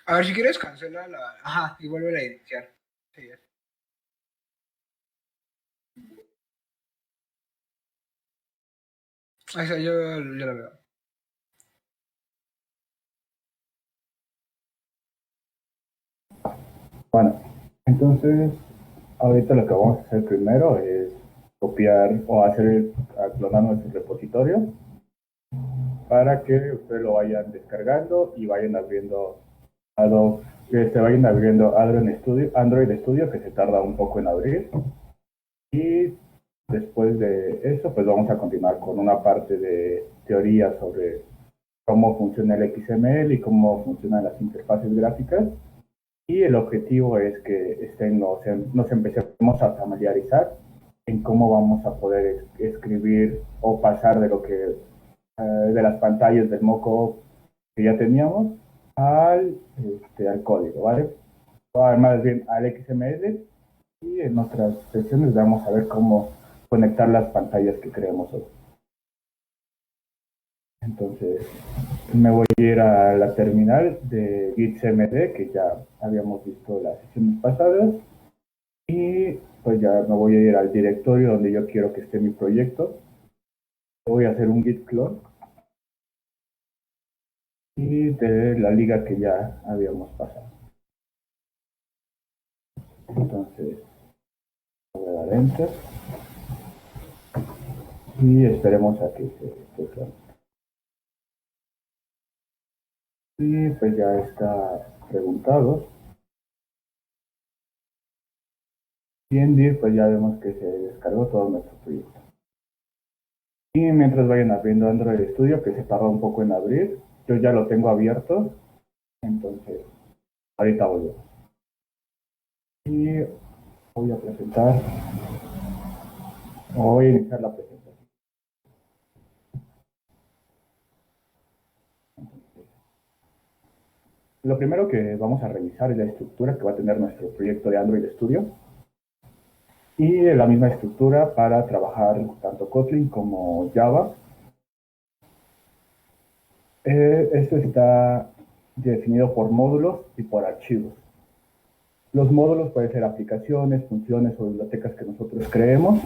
A ver, si quieres, cancela la. Ajá, y vuelve a iniciar. Sí, ya. Ahí está, yo ya la veo. Bueno, entonces ahorita lo que vamos a hacer primero es copiar o hacer clonar nuestro repositorio para que ustedes lo vayan descargando y vayan abriendo Adobe, que se vayan abriendo Android Studio, que se tarda un poco en abrir. Y después de eso, pues vamos a continuar con una parte de teoría sobre cómo funciona el XML y cómo funcionan las interfaces gráficas. Y el objetivo es que nos empecemos a familiarizar en cómo vamos a poder escribir o pasar de lo que de las pantallas del moco que ya teníamos al código, ¿vale? O más bien al XML, y en otras sesiones vamos a ver cómo conectar las pantallas que creemos hoy. Entonces, me voy a ir a la terminal de GitCMD, que ya habíamos visto las sesiones pasadas, y pues ya me voy a ir al directorio donde yo quiero que esté mi proyecto. Voy a hacer un git clone y de la liga que ya habíamos pasado. Entonces, voy a dar enter y esperemos a que se clone. Y pues ya está preguntado. Y en dir pues ya vemos que se descargó todo nuestro proyecto. Y mientras vayan abriendo Android Studio, que se tarda un poco en abrir, yo ya lo tengo abierto, entonces ahorita volvemos. Y voy a presentar, voy a iniciar la presentación. Lo primero que vamos a revisar es la estructura que va a tener nuestro proyecto de Android Studio. Y la misma estructura para trabajar tanto Kotlin como Java. Esto está definido por módulos y por archivos. Los módulos pueden ser aplicaciones, funciones o bibliotecas que nosotros creemos.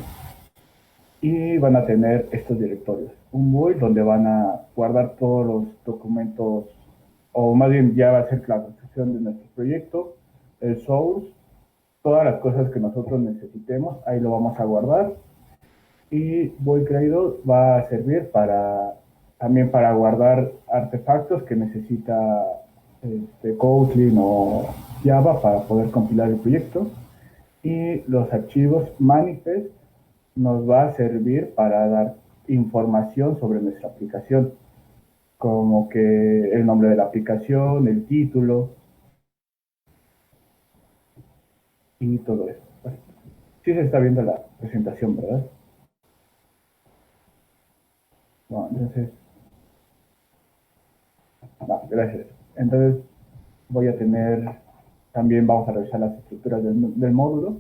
y van a tener estos directorios. Un build donde van a guardar todos los documentos, o más bien ya va a ser la construcción de nuestro proyecto, el source, todas las cosas que nosotros necesitemos, ahí lo vamos a guardar. Y Void Cradle va a servir también para guardar artefactos que necesita Kotlin o Java para poder compilar el proyecto. Y los archivos manifest nos va a servir para dar información sobre nuestra aplicación, como que el nombre de la aplicación, el título y todo eso. Sí se está viendo la presentación, ¿verdad? Bueno, entonces, gracias. Entonces voy a también vamos a revisar las estructuras del módulo.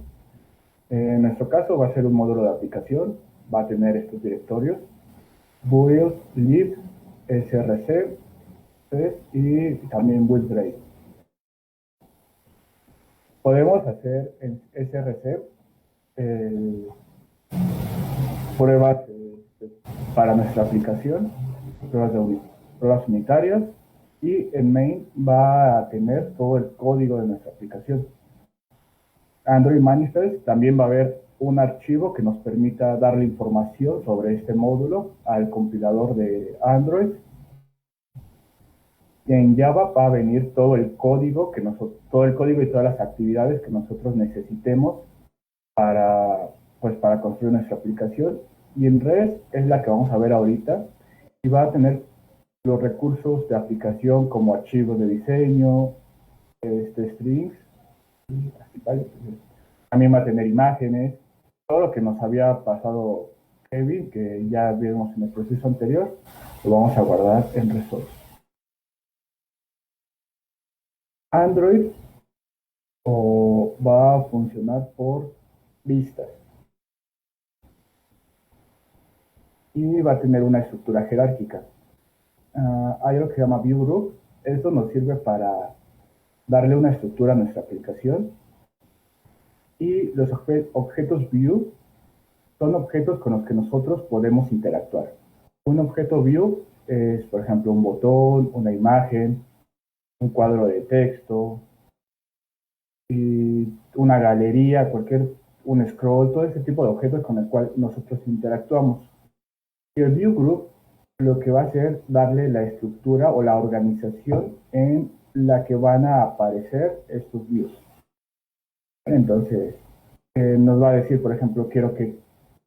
En nuestro caso va a ser un módulo de aplicación, va a tener estos directorios, build, lib, src, y también build grade. Podemos hacer en src pruebas para nuestra aplicación, pruebas unitarias, y en main va a tener todo el código de nuestra aplicación. Android Manifest también va a haber un archivo que nos permita darle información sobre este módulo al compilador de Android. Y en Java va a venir todo el código todo el código y todas las actividades que nosotros necesitemos para construir nuestra aplicación. Y en REST es la que vamos a ver ahorita y va a tener los recursos de aplicación como archivos de diseño, strings, también va a tener imágenes, todo lo que nos había pasado Kevin, que ya vimos en el proceso anterior, lo vamos a guardar en Resource. Android va a funcionar por vistas y va a tener una estructura jerárquica. Hay algo que se llama View Group. Esto nos sirve para darle una estructura a nuestra aplicación. Y los objetos View son objetos con los que nosotros podemos interactuar. Un objeto View es, por ejemplo, un botón, una imagen, un cuadro de texto, y una galería, un scroll, todo ese tipo de objetos con el cual nosotros interactuamos. Y el View Group lo que va a hacer es darle la estructura o la organización en la que van a aparecer estos views. Entonces, nos va a decir, por ejemplo, quiero que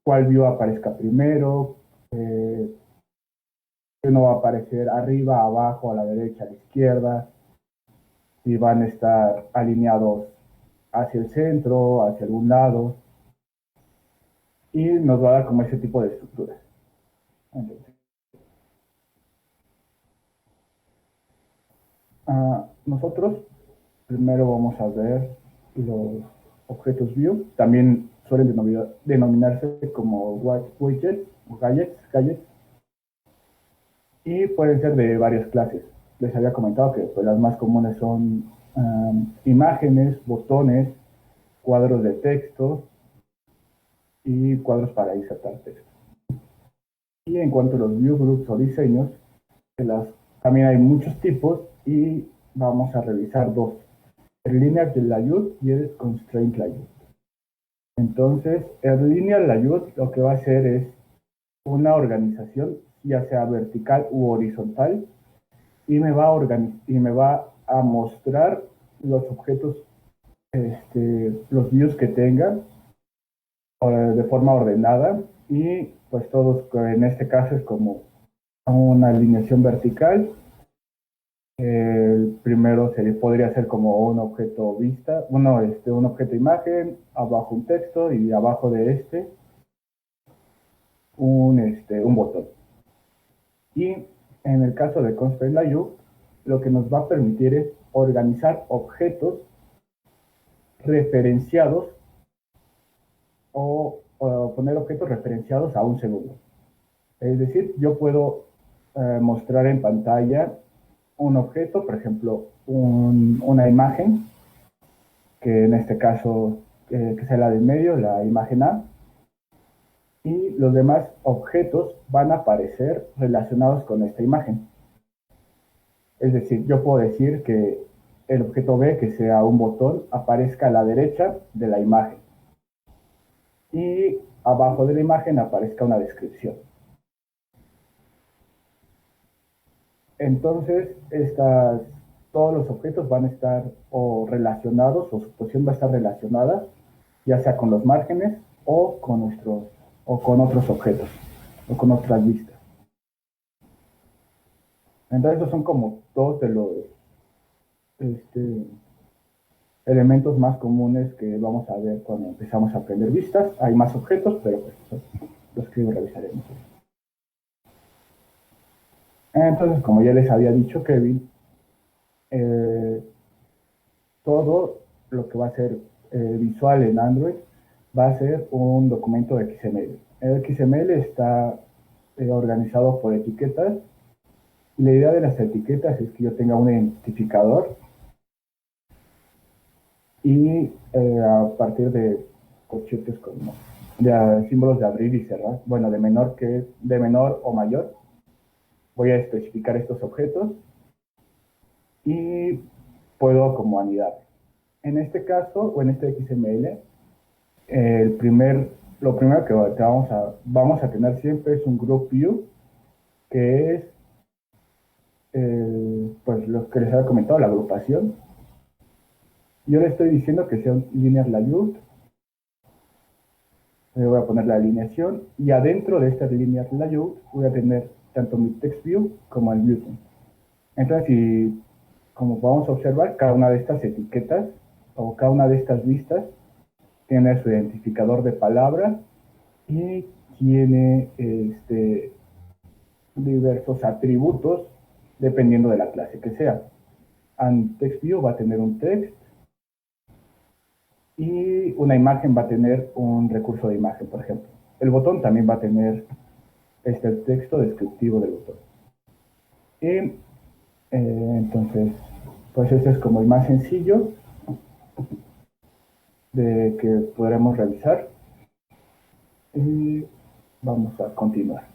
cuál view aparezca primero, que uno va a aparecer arriba, abajo, a la derecha, a la izquierda, y van a estar alineados hacia el centro, hacia algún lado, y nos va a dar como ese tipo de estructuras. Entonces, nosotros primero vamos a ver los objetos view, también suelen denominarse como widgets o gadgets, y pueden ser de varias clases. Les había comentado que pues, las más comunes son imágenes, botones, cuadros de texto y cuadros para insertar texto. Y en cuanto a los view groups o diseños, también hay muchos tipos y vamos a revisar dos: el linear layout y el constraint layout. Entonces, el linear layout lo que va a hacer es una organización, ya sea vertical u horizontal, y me va a mostrar los objetos, los views que tenga de forma ordenada, y pues todos, en este caso es como una alineación vertical. El primero podría ser como un objeto vista, un objeto imagen, abajo un texto y abajo de un botón. Y en el caso de Constraint Layout, lo que nos va a permitir es organizar objetos referenciados o poner objetos referenciados a un segundo. Es decir, yo puedo mostrar en pantalla un objeto, por ejemplo, una imagen, que en este caso que sea la del medio, la imagen A, y los demás objetos van a aparecer relacionados con esta imagen. Es decir, yo puedo decir que el objeto B, que sea un botón, aparezca a la derecha de la imagen y abajo de la imagen aparezca una descripción. Entonces, todos los objetos van a estar o relacionados, o su posición va a estar relacionada, ya sea con los márgenes o con otros objetos, o con otras vistas. Entonces, esos son como dos de los elementos más comunes que vamos a ver cuando empezamos a aprender vistas. Hay más objetos, pero pues son los que revisaremos. Entonces, como ya les había dicho Kevin, todo lo que va a ser visual en Android va a ser un documento XML. El XML está organizado por etiquetas. Y la idea de las etiquetas es que yo tenga un identificador y a partir de corchetes de símbolos de abrir y cerrar, bueno, de menor o mayor, voy a especificar estos objetos y puedo como anidar. En este caso, o en este XML, lo primero que vamos a tener siempre es un group view, que es pues lo que les había comentado, la agrupación. Yo le estoy diciendo que sea un linear layout. Le voy a poner la alineación y adentro de esta linear layout voy a tener tanto mi text view como el view. Entonces, como vamos a observar, cada una de estas etiquetas o cada una de estas vistas tiene su identificador de palabra y tiene diversos atributos dependiendo de la clase que sea. Text view va a tener un text y una imagen va a tener un recurso de imagen, por ejemplo. El botón también va a tener el texto descriptivo del botón. Y entonces, pues ese es como el más sencillo de que podremos revisar. Y vamos a continuar.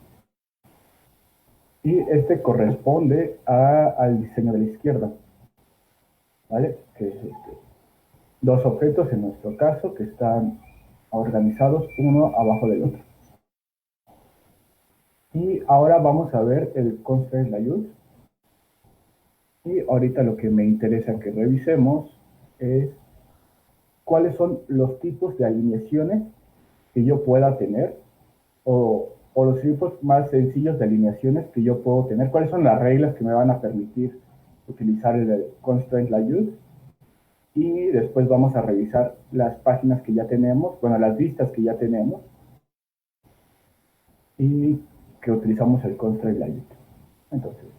Y este corresponde al diseño de la izquierda, ¿vale? Que es dos objetos en nuestro caso que están organizados uno abajo del otro. Y ahora vamos a ver el constraint layout. Y ahorita lo que me interesa que revisemos es cuáles son los tipos de alineaciones que yo pueda tener o los tipos más sencillos de alineaciones que yo puedo tener, cuáles son las reglas que me van a permitir utilizar el constraint layout. Y después vamos a revisar las páginas que ya tenemos, bueno, las vistas que ya tenemos y que utilizamos el constraint layout. Entonces,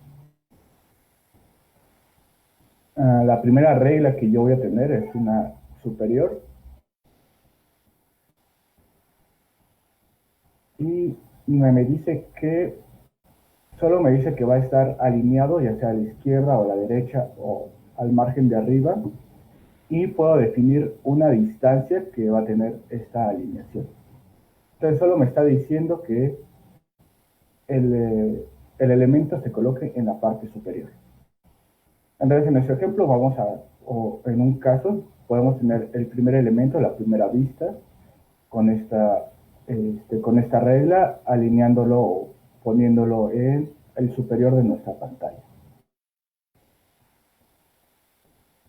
la primera regla que yo voy a tener es una superior y me dice que solo me dice que va a estar alineado ya sea a la izquierda o a la derecha o al margen de arriba y puedo definir una distancia que va a tener esta alineación. Entonces solo me está diciendo que el elemento se coloque en la parte superior. Entonces en nuestro ejemplo o en un caso, podemos tener el primer elemento, la primera vista, con esta regla, alineándolo o poniéndolo en el superior de nuestra pantalla.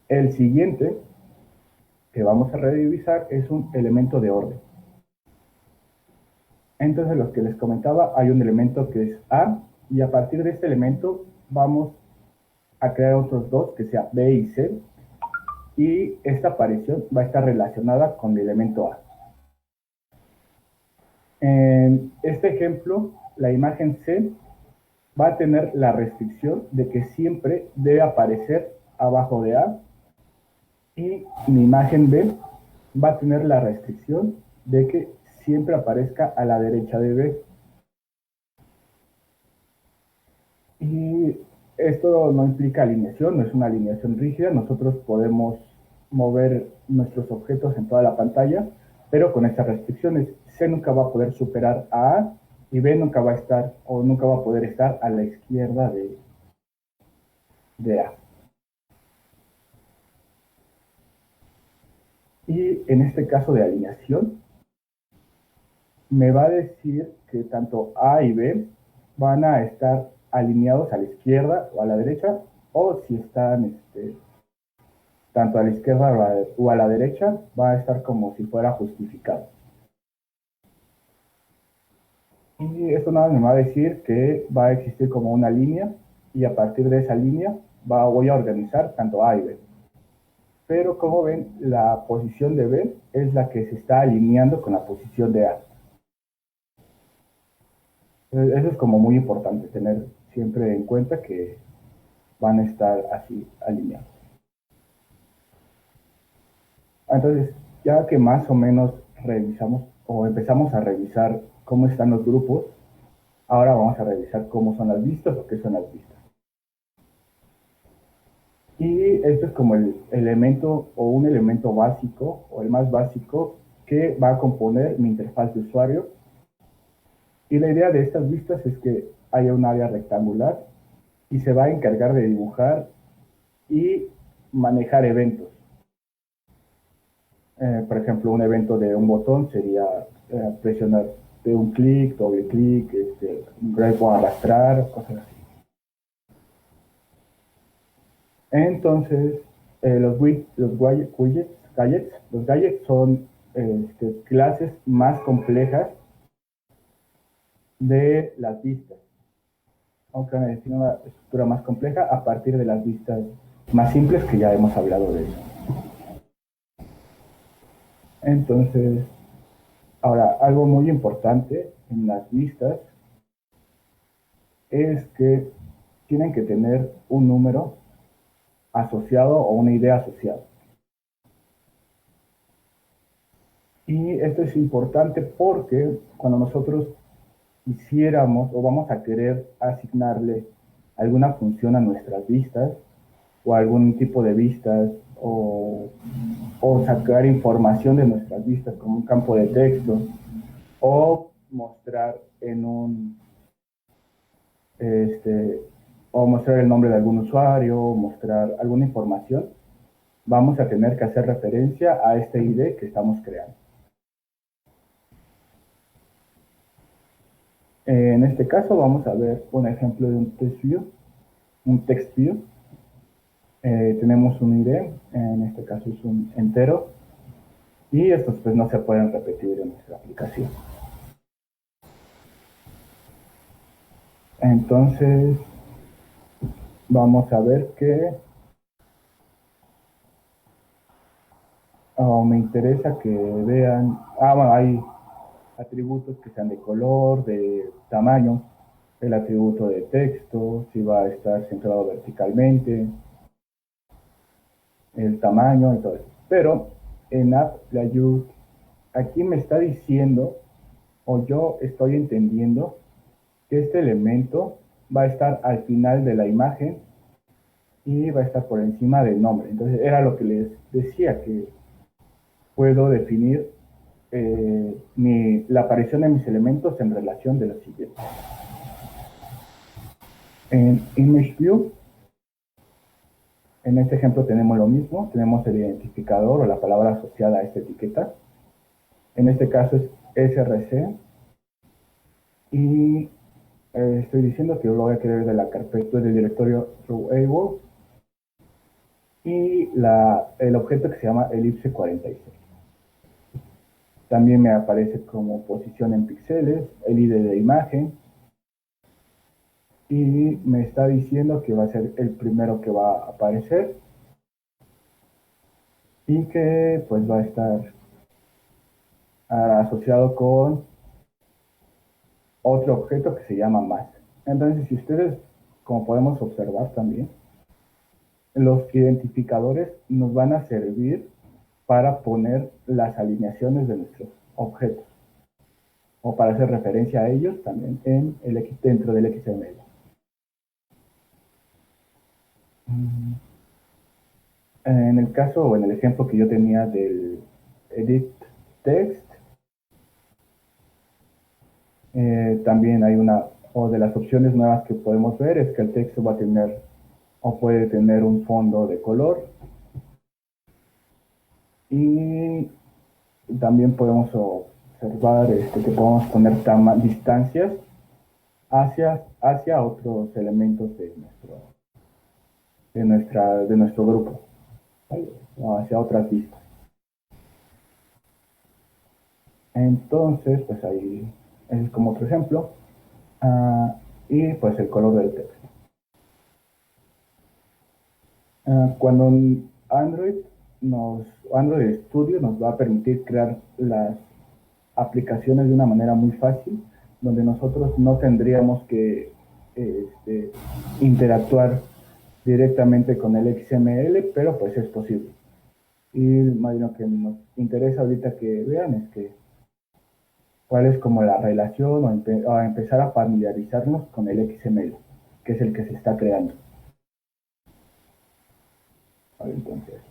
El siguiente que vamos a revisar es un elemento de orden. Entonces, lo que les comentaba, hay un elemento que es A, y a partir de este elemento vamos a crear otros dos, que sea B y C, y esta aparición va a estar relacionada con el elemento A. En este ejemplo, la imagen C va a tener la restricción de que siempre debe aparecer abajo de A, y mi imagen B va a tener la restricción de que siempre aparezca a la derecha de B. Y esto no implica alineación, no es una alineación rígida. Nosotros podemos mover nuestros objetos en toda la pantalla, pero con estas restricciones. C nunca va a poder superar a A y B nunca va a estar o nunca va a poder estar a la izquierda de A. Y en este caso de alineación, me va a decir que tanto A y B van a estar alineados a la izquierda o a la derecha, o si están tanto a la izquierda o a la derecha, va a estar como si fuera justificado. Y esto nada me va a decir que va a existir como una línea, y a partir de esa línea voy a organizar tanto A y B. Pero como ven, la posición de B es la que se está alineando con la posición de A. Eso es como muy importante, tener siempre en cuenta que van a estar así alineados. Entonces, ya que más o menos revisamos o empezamos a revisar cómo están los grupos, ahora vamos a revisar cómo son las vistas o qué son las vistas. Y esto es como el elemento o un elemento básico o el más básico que va a componer mi interfaz de usuario. Y la idea de estas vistas es que haya un área rectangular y se va a encargar de dibujar y manejar eventos. Por ejemplo, un evento de un botón sería presionar de un clic, doble clic, un grep o arrastrar, cosas así. Entonces, los gadgets son clases más complejas de las vistas, aunque van a decir una estructura más compleja a partir de las vistas más simples, que ya hemos hablado de eso. Entonces, ahora, algo muy importante en las vistas es que tienen que tener un número asociado o una idea asociada. Y esto es importante porque cuando nosotros quisiéramos o vamos a querer asignarle alguna función a nuestras vistas o algún tipo de vistas o sacar información de nuestras vistas como un campo de texto o mostrar en un o mostrar el nombre de algún usuario o mostrar alguna información, vamos a tener que hacer referencia a este ID que estamos creando. En este caso vamos a ver un ejemplo de un text view. Tenemos un ID, en este caso es un entero, y estos pues no se pueden repetir en nuestra aplicación. Entonces vamos a ver que me interesa que vean, bueno, hay atributos que sean de color, de tamaño, el atributo de texto, si va a estar centrado verticalmente, el tamaño y todo eso. Pero en AppLayout, aquí me está diciendo, o yo estoy entendiendo, que este elemento va a estar al final de la imagen y va a estar por encima del nombre. Entonces era lo que les decía, que puedo definir la aparición de mis elementos en relación de los siguientes. En ImageView, en este ejemplo tenemos lo mismo, tenemos el identificador o la palabra asociada a esta etiqueta. En este caso es src y estoy diciendo que yo lo voy a querer de la carpeta del directorio TrueAble y el objeto que se llama elipse 46. También me aparece como posición en píxeles, el ID de imagen, y me está diciendo que va a ser el primero que va a aparecer y que pues va a estar asociado con otro objeto que se llama más. Entonces, si ustedes, como podemos observar también, los identificadores nos van a servir para poner las alineaciones de nuestros objetos o para hacer referencia a ellos también dentro del XML. En el caso o en el ejemplo que yo tenía del edit text. También hay o de las opciones nuevas que podemos ver es que el texto va a tener o puede tener un fondo de color. Y también podemos observar que podemos poner distancias hacia otros elementos de nuestro grupo, ¿vale? O hacia otras vistas. Entonces, pues ahí es como otro ejemplo. Y pues el color del texto. Cuando Android Studio nos va a permitir crear las aplicaciones de una manera muy fácil, donde nosotros no tendríamos que interactuar directamente con el XML, pero pues es posible. Y más bien lo que nos interesa ahorita que vean es que cuál es como la relación o empezar a familiarizarnos con el XML, que es el que se está creando. Vale, entonces,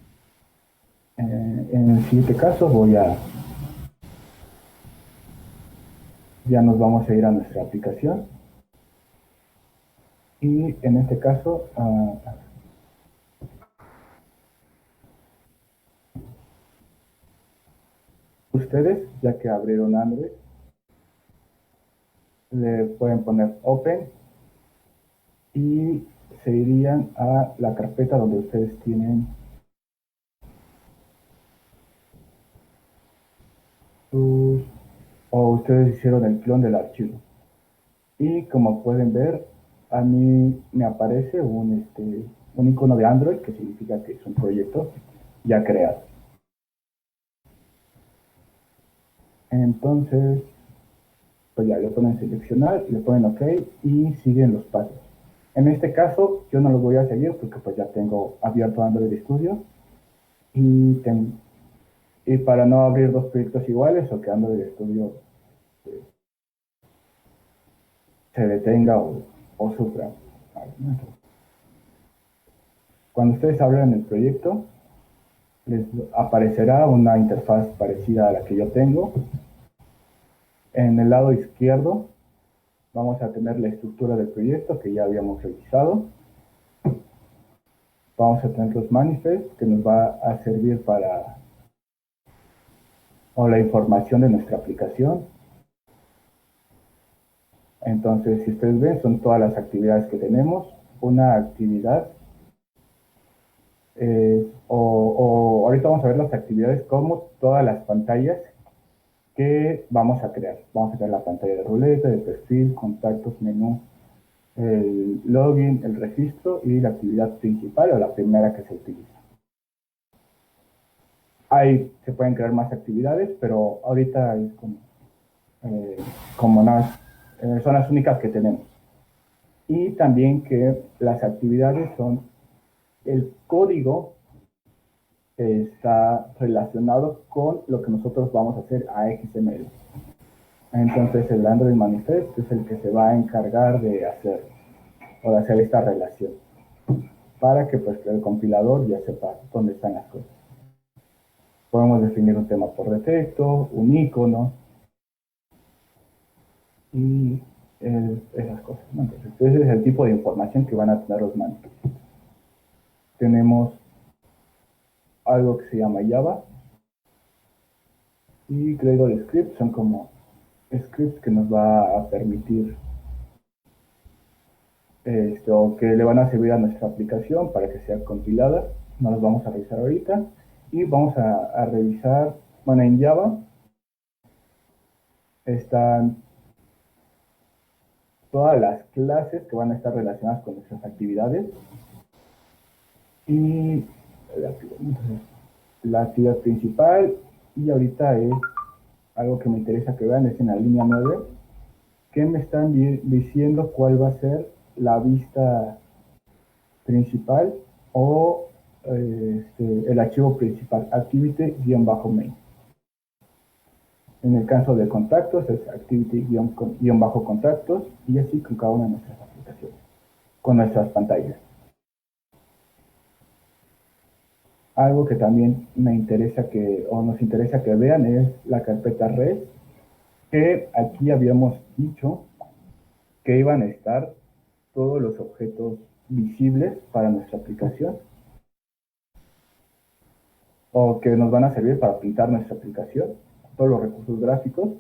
en el siguiente caso ya nos vamos a ir a nuestra aplicación. Y en este caso, ustedes, ya que abrieron Android, le pueden poner Open y se irían a la carpeta donde ustedes tienen o ustedes hicieron el clon del archivo. Y como pueden ver, a mí me aparece un icono de Android, que significa que es un proyecto ya creado. Entonces, pues ya le ponen seleccionar, le ponen OK y siguen los pasos. En este caso, yo no los voy a seguir porque pues ya tengo abierto Android Studio y para no abrir dos proyectos iguales o que Android Studio se detenga o sufra. Cuando ustedes abran el proyecto, les aparecerá una interfaz parecida a la que yo tengo. En el lado izquierdo vamos a tener la estructura del proyecto que ya habíamos revisado. Vamos a tener los manifests que nos va a servir o la información de nuestra aplicación. Entonces, si ustedes ven, son todas las actividades que tenemos. Una actividad ahorita vamos a ver las actividades como todas las pantallas que vamos a crear. Vamos a crear la pantalla de ruleta, de perfil, contactos, menú, el login, el registro y la actividad principal o la primera que se utiliza. Ahí se pueden crear más actividades, pero ahorita es como son las únicas que tenemos. Y también que las actividades son el código que está relacionado con lo que nosotros vamos a hacer a XML. Entonces el Android Manifest es el que se va a encargar de hacer esta relación para que pues el compilador ya sepa dónde están las cosas. Podemos definir un tema por defecto, un icono y esas cosas, ¿no? Entonces ese es el tipo de información que van a tener los manifests. Tenemos algo que se llama Java y Gradle Scripts son como scripts que nos va a permitir o que le van a servir a nuestra aplicación para que sea compilada. No los vamos a revisar ahorita y vamos a revisar, bueno, en Java están todas las clases que van a estar relacionadas con nuestras actividades y la actividad principal, y ahorita es algo que me interesa que vean, es en la línea 9 que me están diciendo cuál va a ser la vista principal o el archivo principal, activity-main. En el caso de contactos es activity-contactos y así con cada una de nuestras aplicaciones, con nuestras pantallas. Algo que también me interesa o nos interesa que vean es la carpeta red, que aquí habíamos dicho que iban a estar todos los objetos visibles para nuestra aplicación o que nos van a servir para pintar nuestra aplicación, todos los recursos gráficos.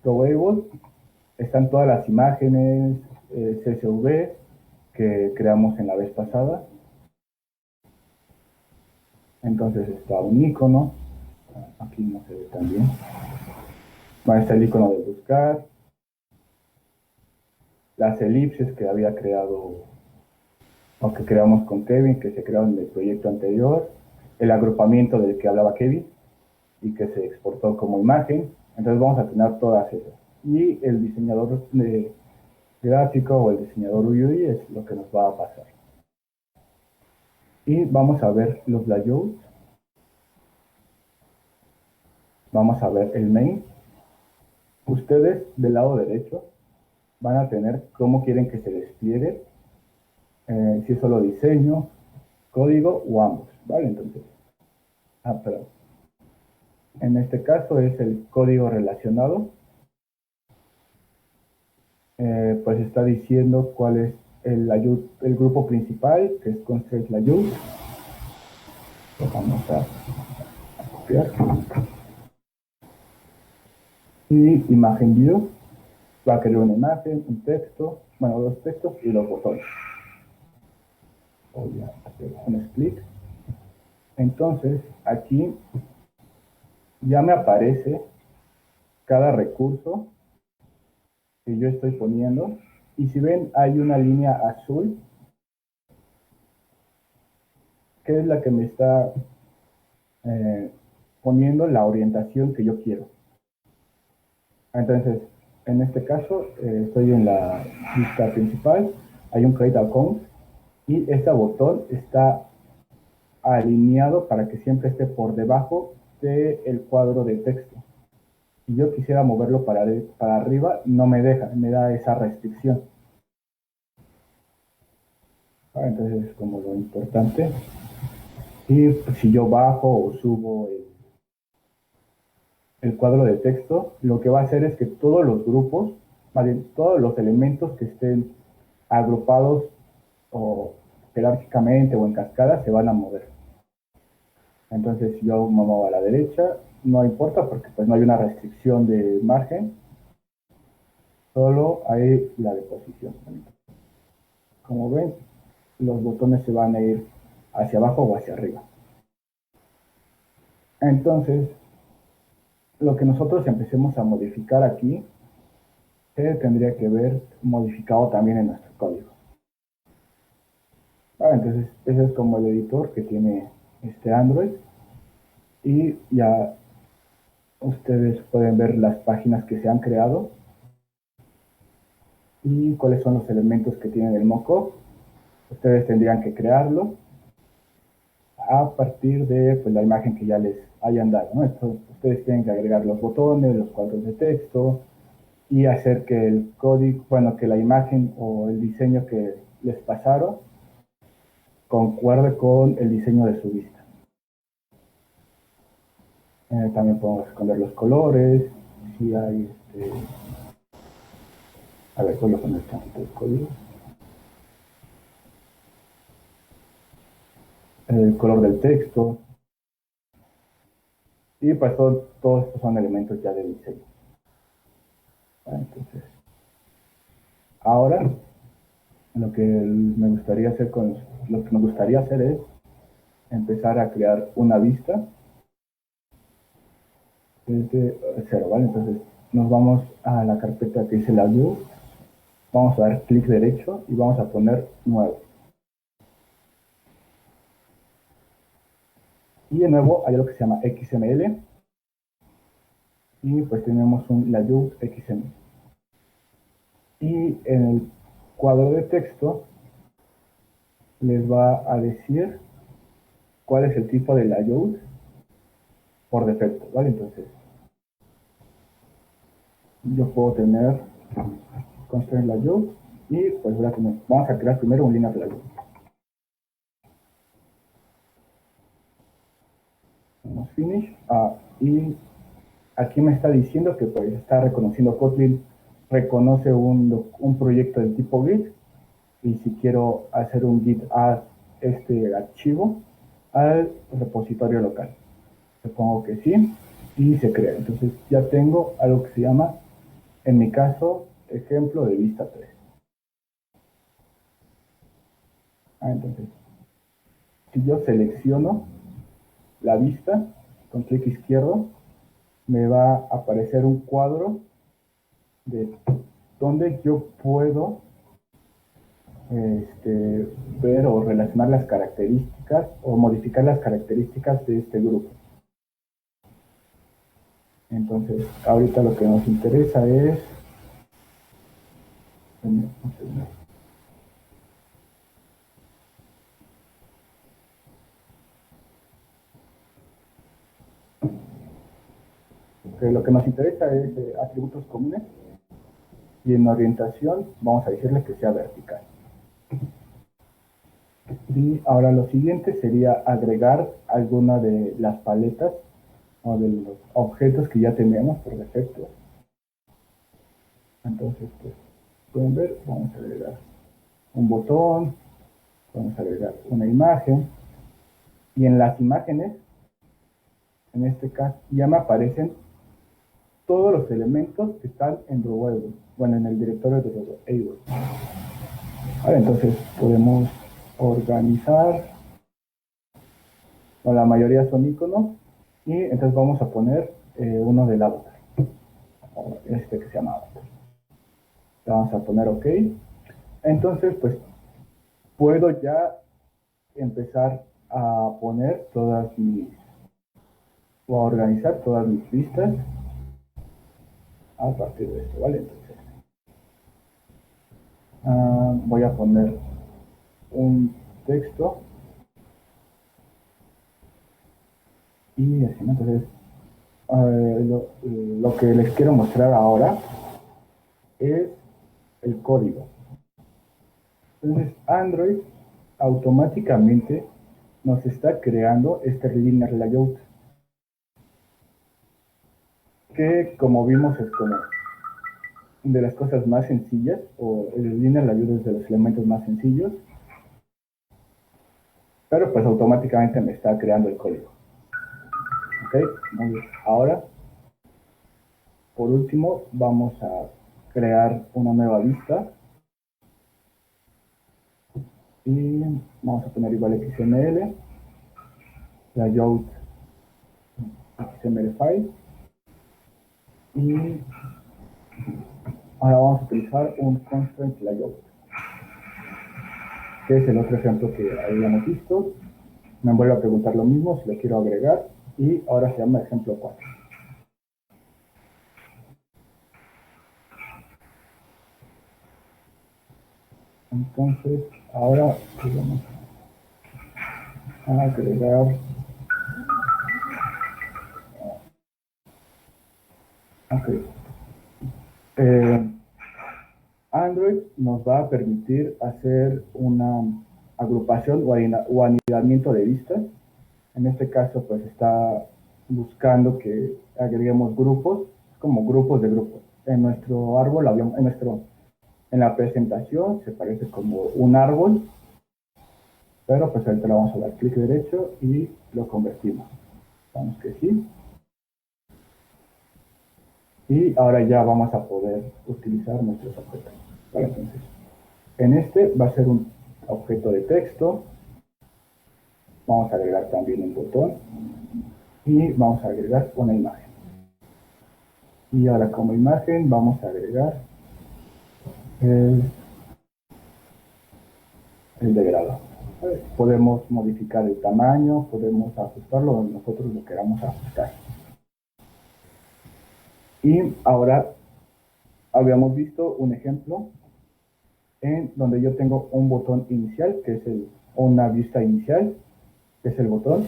Togable, están todas las imágenes CSV que creamos en la vez pasada. Entonces está un icono, aquí no se ve tan bien. Bueno, está el icono de buscar, las elipses que había creado o que creamos con Kevin, que se crearon en el proyecto anterior, el agrupamiento del que hablaba Kevin y que se exportó como imagen. Entonces vamos a tener todas esas. Y el diseñador de gráfico o el diseñador UI es lo que nos va a pasar. Y vamos a ver los layouts. Vamos a ver el main. Ustedes del lado derecho van a tener cómo quieren que se despliegue, si es solo diseño, código o ambos, ¿vale? Entonces, perdón. En este caso es el código relacionado. Pues está diciendo cuál es el grupo principal, que es Constraint Layout. Lo vamos a copiar. Y imagen view. Va a querer una imagen, un texto, bueno, dos textos y los botones. Voy a hacer un split. Entonces, aquí ya me aparece cada recurso que yo estoy poniendo. Y si ven, hay una línea azul, que es la que me está poniendo la orientación que yo quiero. Entonces, en este caso, estoy en la lista principal, hay un Create Account, y este botón está alineado para que siempre esté por debajo del cuadro de texto. Si yo quisiera moverlo para arriba, no me deja, me da esa restricción. Entonces es como lo importante. Y si yo bajo o subo el cuadro de texto, lo que va a hacer es que todos los grupos, todos los elementos que estén agrupados o jerárquicamente o en cascada se van a mover. Entonces, si yo me muevo a la derecha, no importa porque pues no hay una restricción de margen, solo hay la de posición. Como ven, los botones se van a ir hacia abajo o hacia arriba. Entonces, lo que nosotros empecemos a modificar aquí se tendría que ver modificado también en nuestro código. Entonces, ese es como el editor que tiene este Android. Y ya ustedes pueden ver las páginas que se han creado y cuáles son los elementos que tienen el mockup. Ustedes tendrían que crearlo a partir de pues, la imagen que ya les hayan dado, ¿no? Entonces, ustedes tienen que agregar los botones, los cuadros de texto y hacer que el código, bueno, que la imagen o el diseño que les pasaron concuerde con el diseño de su vista. También podemos esconder los colores, si hay a ver, voy a poner el código. El color del texto. Y pues todos estos son elementos ya de diseño. Entonces, ahora lo que me gustaría hacer es empezar a crear una vista desde cero, ¿vale? Entonces nos vamos a la carpeta que dice la view, vamos a dar clic derecho y vamos a poner nuevo. Y de nuevo hay algo que se llama XML y pues tenemos un layout XML. Y en el cuadro de texto les va a decir cuál es el tipo de layout por defecto, ¿vale? Entonces, yo puedo tener constraint layout y pues vamos a crear primero un linear layout. finish. Y aquí me está diciendo que pues está reconociendo Kotlin, reconoce un proyecto del tipo Git, y si quiero hacer un git add este archivo al repositorio local. Supongo que sí, y se crea. Entonces ya tengo algo que se llama, en mi caso, ejemplo de vista 3. Entonces, si yo selecciono la vista con clic izquierdo, me va a aparecer un cuadro de donde yo puedo ver o relacionar las características o modificar las características de este grupo. Entonces, ahorita lo que nos interesa es... lo que nos interesa es atributos comunes, y en orientación vamos a decirle que sea vertical. Y ahora lo siguiente sería agregar alguna de las paletas o de los objetos que ya tenemos por defecto. Entonces, pues, pueden ver, vamos a agregar un botón, vamos a agregar una imagen, y en las imágenes, en este caso, ya me aparecen todos los elementos que están en Drawable, bueno, en el directorio de Drawable. Vale, entonces podemos organizar, la mayoría son iconos, y entonces vamos a poner uno del avatar, este que se llama avatar. Le vamos a poner OK. Entonces, pues, puedo ya empezar a poner o a organizar todas mis listas a partir de esto, ¿vale? Entonces, voy a poner un texto y así, ¿no? Entonces, lo que les quiero mostrar ahora es el código. Entonces, Android automáticamente nos está creando este linear layout, que como vimos es como de las cosas más sencillas, o el linear layout es de los elementos más sencillos, pero pues automáticamente me está creando el código. Ok, muy bien. Ahora, por último, vamos a crear una nueva vista, y vamos a poner igual XML, layout XML file, y ahora vamos a utilizar un constraint layout, que es el otro ejemplo que habíamos visto. Me vuelve a preguntar lo mismo si lo quiero agregar, y ahora se llama ejemplo 4. Entonces, ahora vamos a agregar Android nos va a permitir hacer una agrupación o anidamiento de vistas. En este caso, pues está buscando que agreguemos grupos, como grupos de grupos. En nuestro árbol, en la presentación se parece como un árbol, pero pues ahorita le vamos a dar clic derecho y lo convertimos. Vamos que sí. Y ahora ya vamos a poder utilizar nuestros objetos. Vale, entonces, en este va a ser un objeto de texto. Vamos a agregar también un botón y vamos a agregar una imagen. Y ahora como imagen vamos a agregar el degradado. Podemos modificar el tamaño, podemos ajustarlo donde nosotros lo queramos ajustar. Y ahora habíamos visto un ejemplo en donde yo tengo un botón inicial, que es una vista inicial, que es el botón,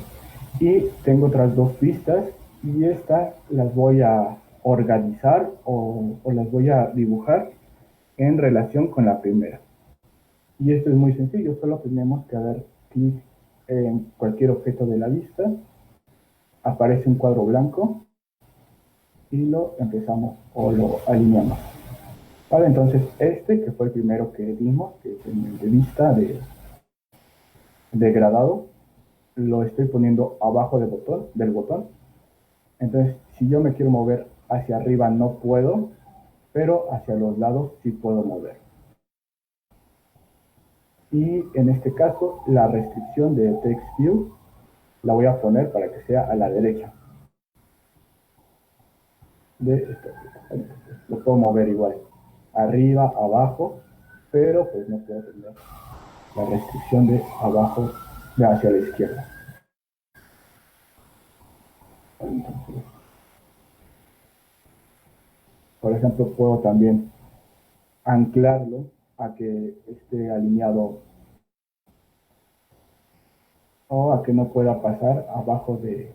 y tengo otras dos vistas, y estas las voy a organizar o las voy a dibujar en relación con la primera. Y esto es muy sencillo, solo tenemos que dar clic en cualquier objeto de la vista aparece un cuadro blanco y lo empezamos o lo alineamos. Vale, entonces este que fue el primero que dimos, que es el de vista de gradado, lo estoy poniendo abajo del botón. Entonces, si yo me quiero mover hacia arriba no puedo, pero hacia los lados sí puedo mover. Y en este caso, la restricción de Text View la voy a poner para que sea a la derecha. Lo puedo mover igual, arriba, abajo, pero pues no puedo tener la restricción de abajo de hacia la izquierda. Entonces, por ejemplo, puedo también anclarlo a que esté alineado o a que no pueda pasar abajo del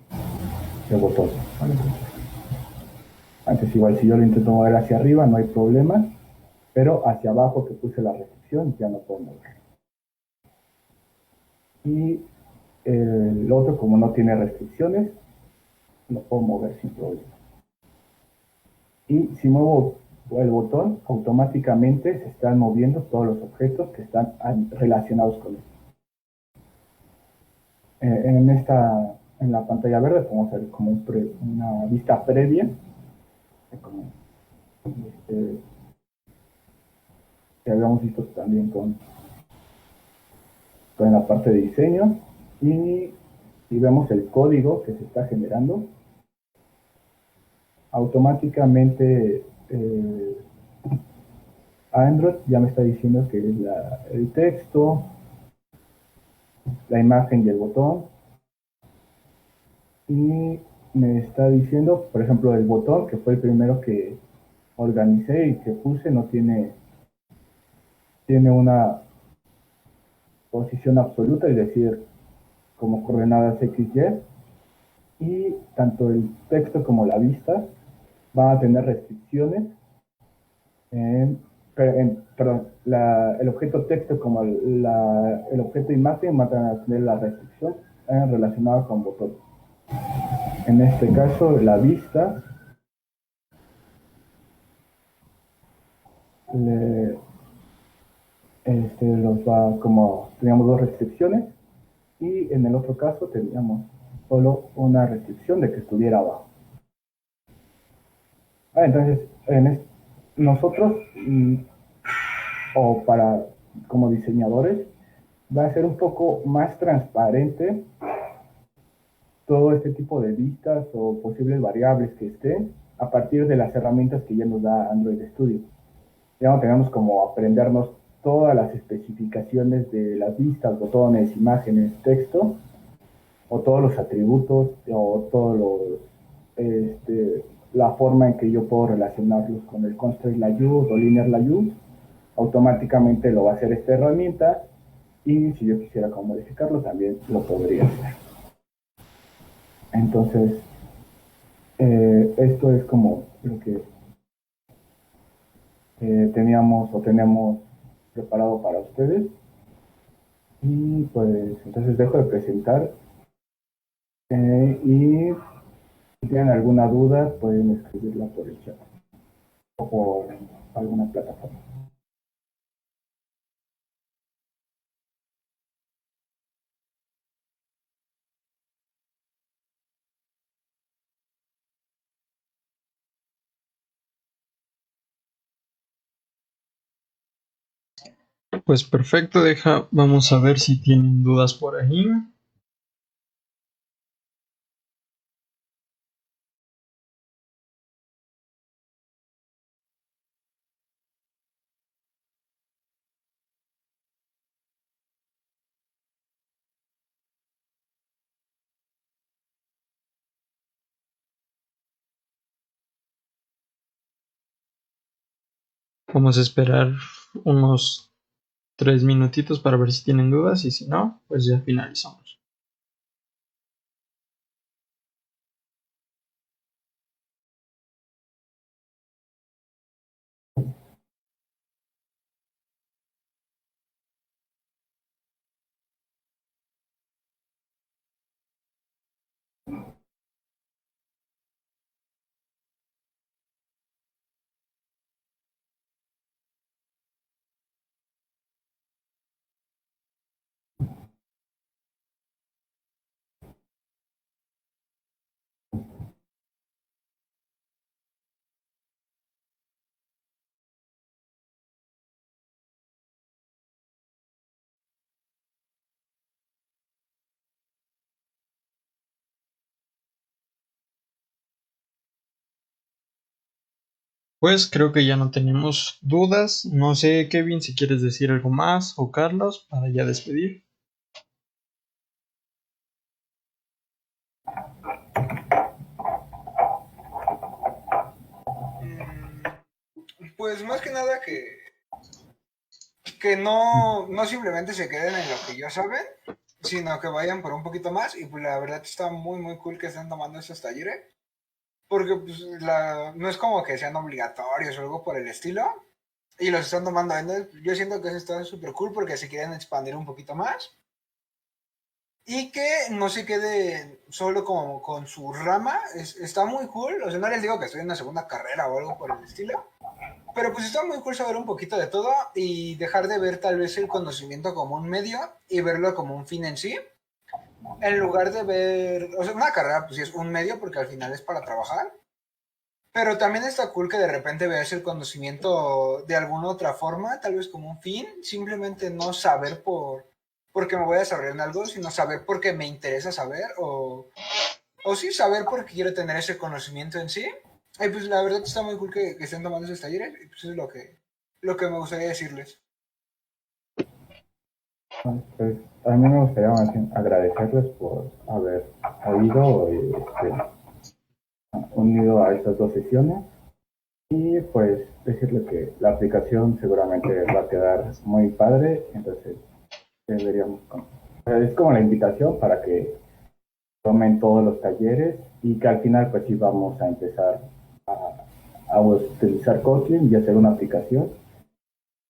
botón. ¿Vale? Antes igual si yo lo intento mover hacia arriba no hay problema, pero hacia abajo que puse la restricción ya no puedo mover. Y el otro, como no tiene restricciones, lo puedo mover sin problema. Y si muevo el botón, automáticamente se están moviendo todos los objetos que están relacionados con él. En la pantalla verde podemos ver como una vista previa, como que habíamos visto también con la parte de diseño. Y si vemos el código que se está generando, automáticamente Android ya me está diciendo que es el texto, la imagen y el botón. Y me está diciendo, por ejemplo, el botón, que fue el primero que organicé y que puse, no tiene una posición absoluta, es decir, como coordenadas XY, y tanto el texto como la vista van a tener restricciones perdón, el objeto texto como el objeto imagen van a tener la restricción relacionada con botón. En este caso, la vista los va como teníamos dos restricciones y en el otro caso teníamos solo una restricción de que estuviera abajo. Entonces, nosotros o como diseñadores va a ser un poco más transparente todo este tipo de vistas o posibles variables que estén a partir de las herramientas que ya nos da Android Studio. Ya no tenemos como aprendernos todas las especificaciones de las vistas, botones, imágenes, texto, o todos los atributos, o todos la forma en que yo puedo relacionarlos con el constraint layout o linear layout. Automáticamente lo va a hacer esta herramienta y si yo quisiera como modificarlo también lo podría hacer. Entonces, esto es como lo que teníamos o tenemos preparado para ustedes. Y pues entonces dejo de presentar y si tienen alguna duda pueden escribirla por el chat o por alguna plataforma. Pues perfecto, vamos a ver si tienen dudas por ahí. Vamos a esperar unos 3 minutitos para ver si tienen dudas y si no, pues ya finalizamos. Pues creo que ya no tenemos dudas. No sé, Kevin, si quieres decir algo más o Carlos para ya despedir. Mm, Pues más que nada que no simplemente se queden en lo que ya saben, sino que vayan por un poquito más. Y pues la verdad está muy, muy cool que estén tomando estos talleres. Porque pues, no es como que sean obligatorios o algo por el estilo. Y los están tomando. Entonces, yo siento que eso está súper cool porque se quieren expandir un poquito más. Y que no se quede solo como con su rama. Está muy cool. O sea, no les digo que estoy en una segunda carrera o algo por el estilo. Pero pues está muy cool saber un poquito de todo y dejar de ver tal vez el conocimiento como un medio y verlo como un fin en sí. En lugar de ver, o sea, una carrera pues sí es un medio porque al final es para trabajar. Pero también está cool que de repente veas el conocimiento de alguna otra forma, tal vez como un fin, simplemente no saber porque me voy a desarrollar en algo, sino saber porque me interesa saber o sí saber porque quiero tener ese conocimiento en sí. Y pues la verdad está muy cool que estén tomando esos talleres y pues eso es lo que me gustaría decirles. Pues a mí me gustaría más bien agradecerles por haber oído y unido a estas dos sesiones y pues decirles que la aplicación seguramente va a quedar muy padre, entonces deberíamos, es como la invitación para que tomen todos los talleres y que al final pues sí vamos a empezar a utilizar Kotlin y hacer una aplicación,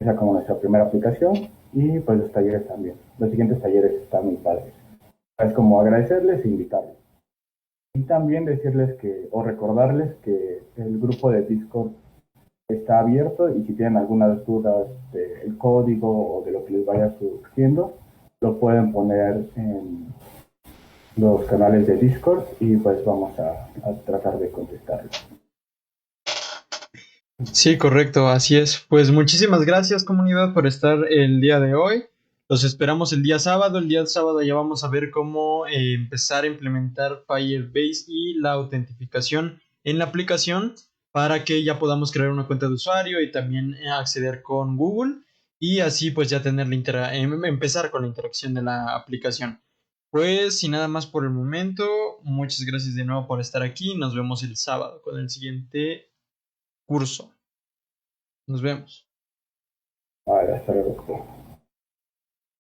esa como nuestra primera aplicación y pues los talleres también. Los siguientes talleres están muy padres. Es como agradecerles e invitarles. Y también decirles que, o recordarles que el grupo de Discord está abierto y si tienen algunas dudas del código o de lo que les vaya surgiendo, lo pueden poner en los canales de Discord y pues vamos a tratar de contestarlos. Sí, correcto, así es. Pues muchísimas gracias, comunidad, por estar el día de hoy. Los esperamos el día sábado. El día sábado ya vamos a ver cómo empezar a implementar Firebase y la autentificación en la aplicación para que ya podamos crear una cuenta de usuario y también acceder con Google y así pues ya tener empezar con la interacción de la aplicación. Pues sin nada más por el momento, muchas gracias de nuevo por estar aquí. Nos vemos el sábado con el siguiente curso. Nos vemos. Vale, hasta luego.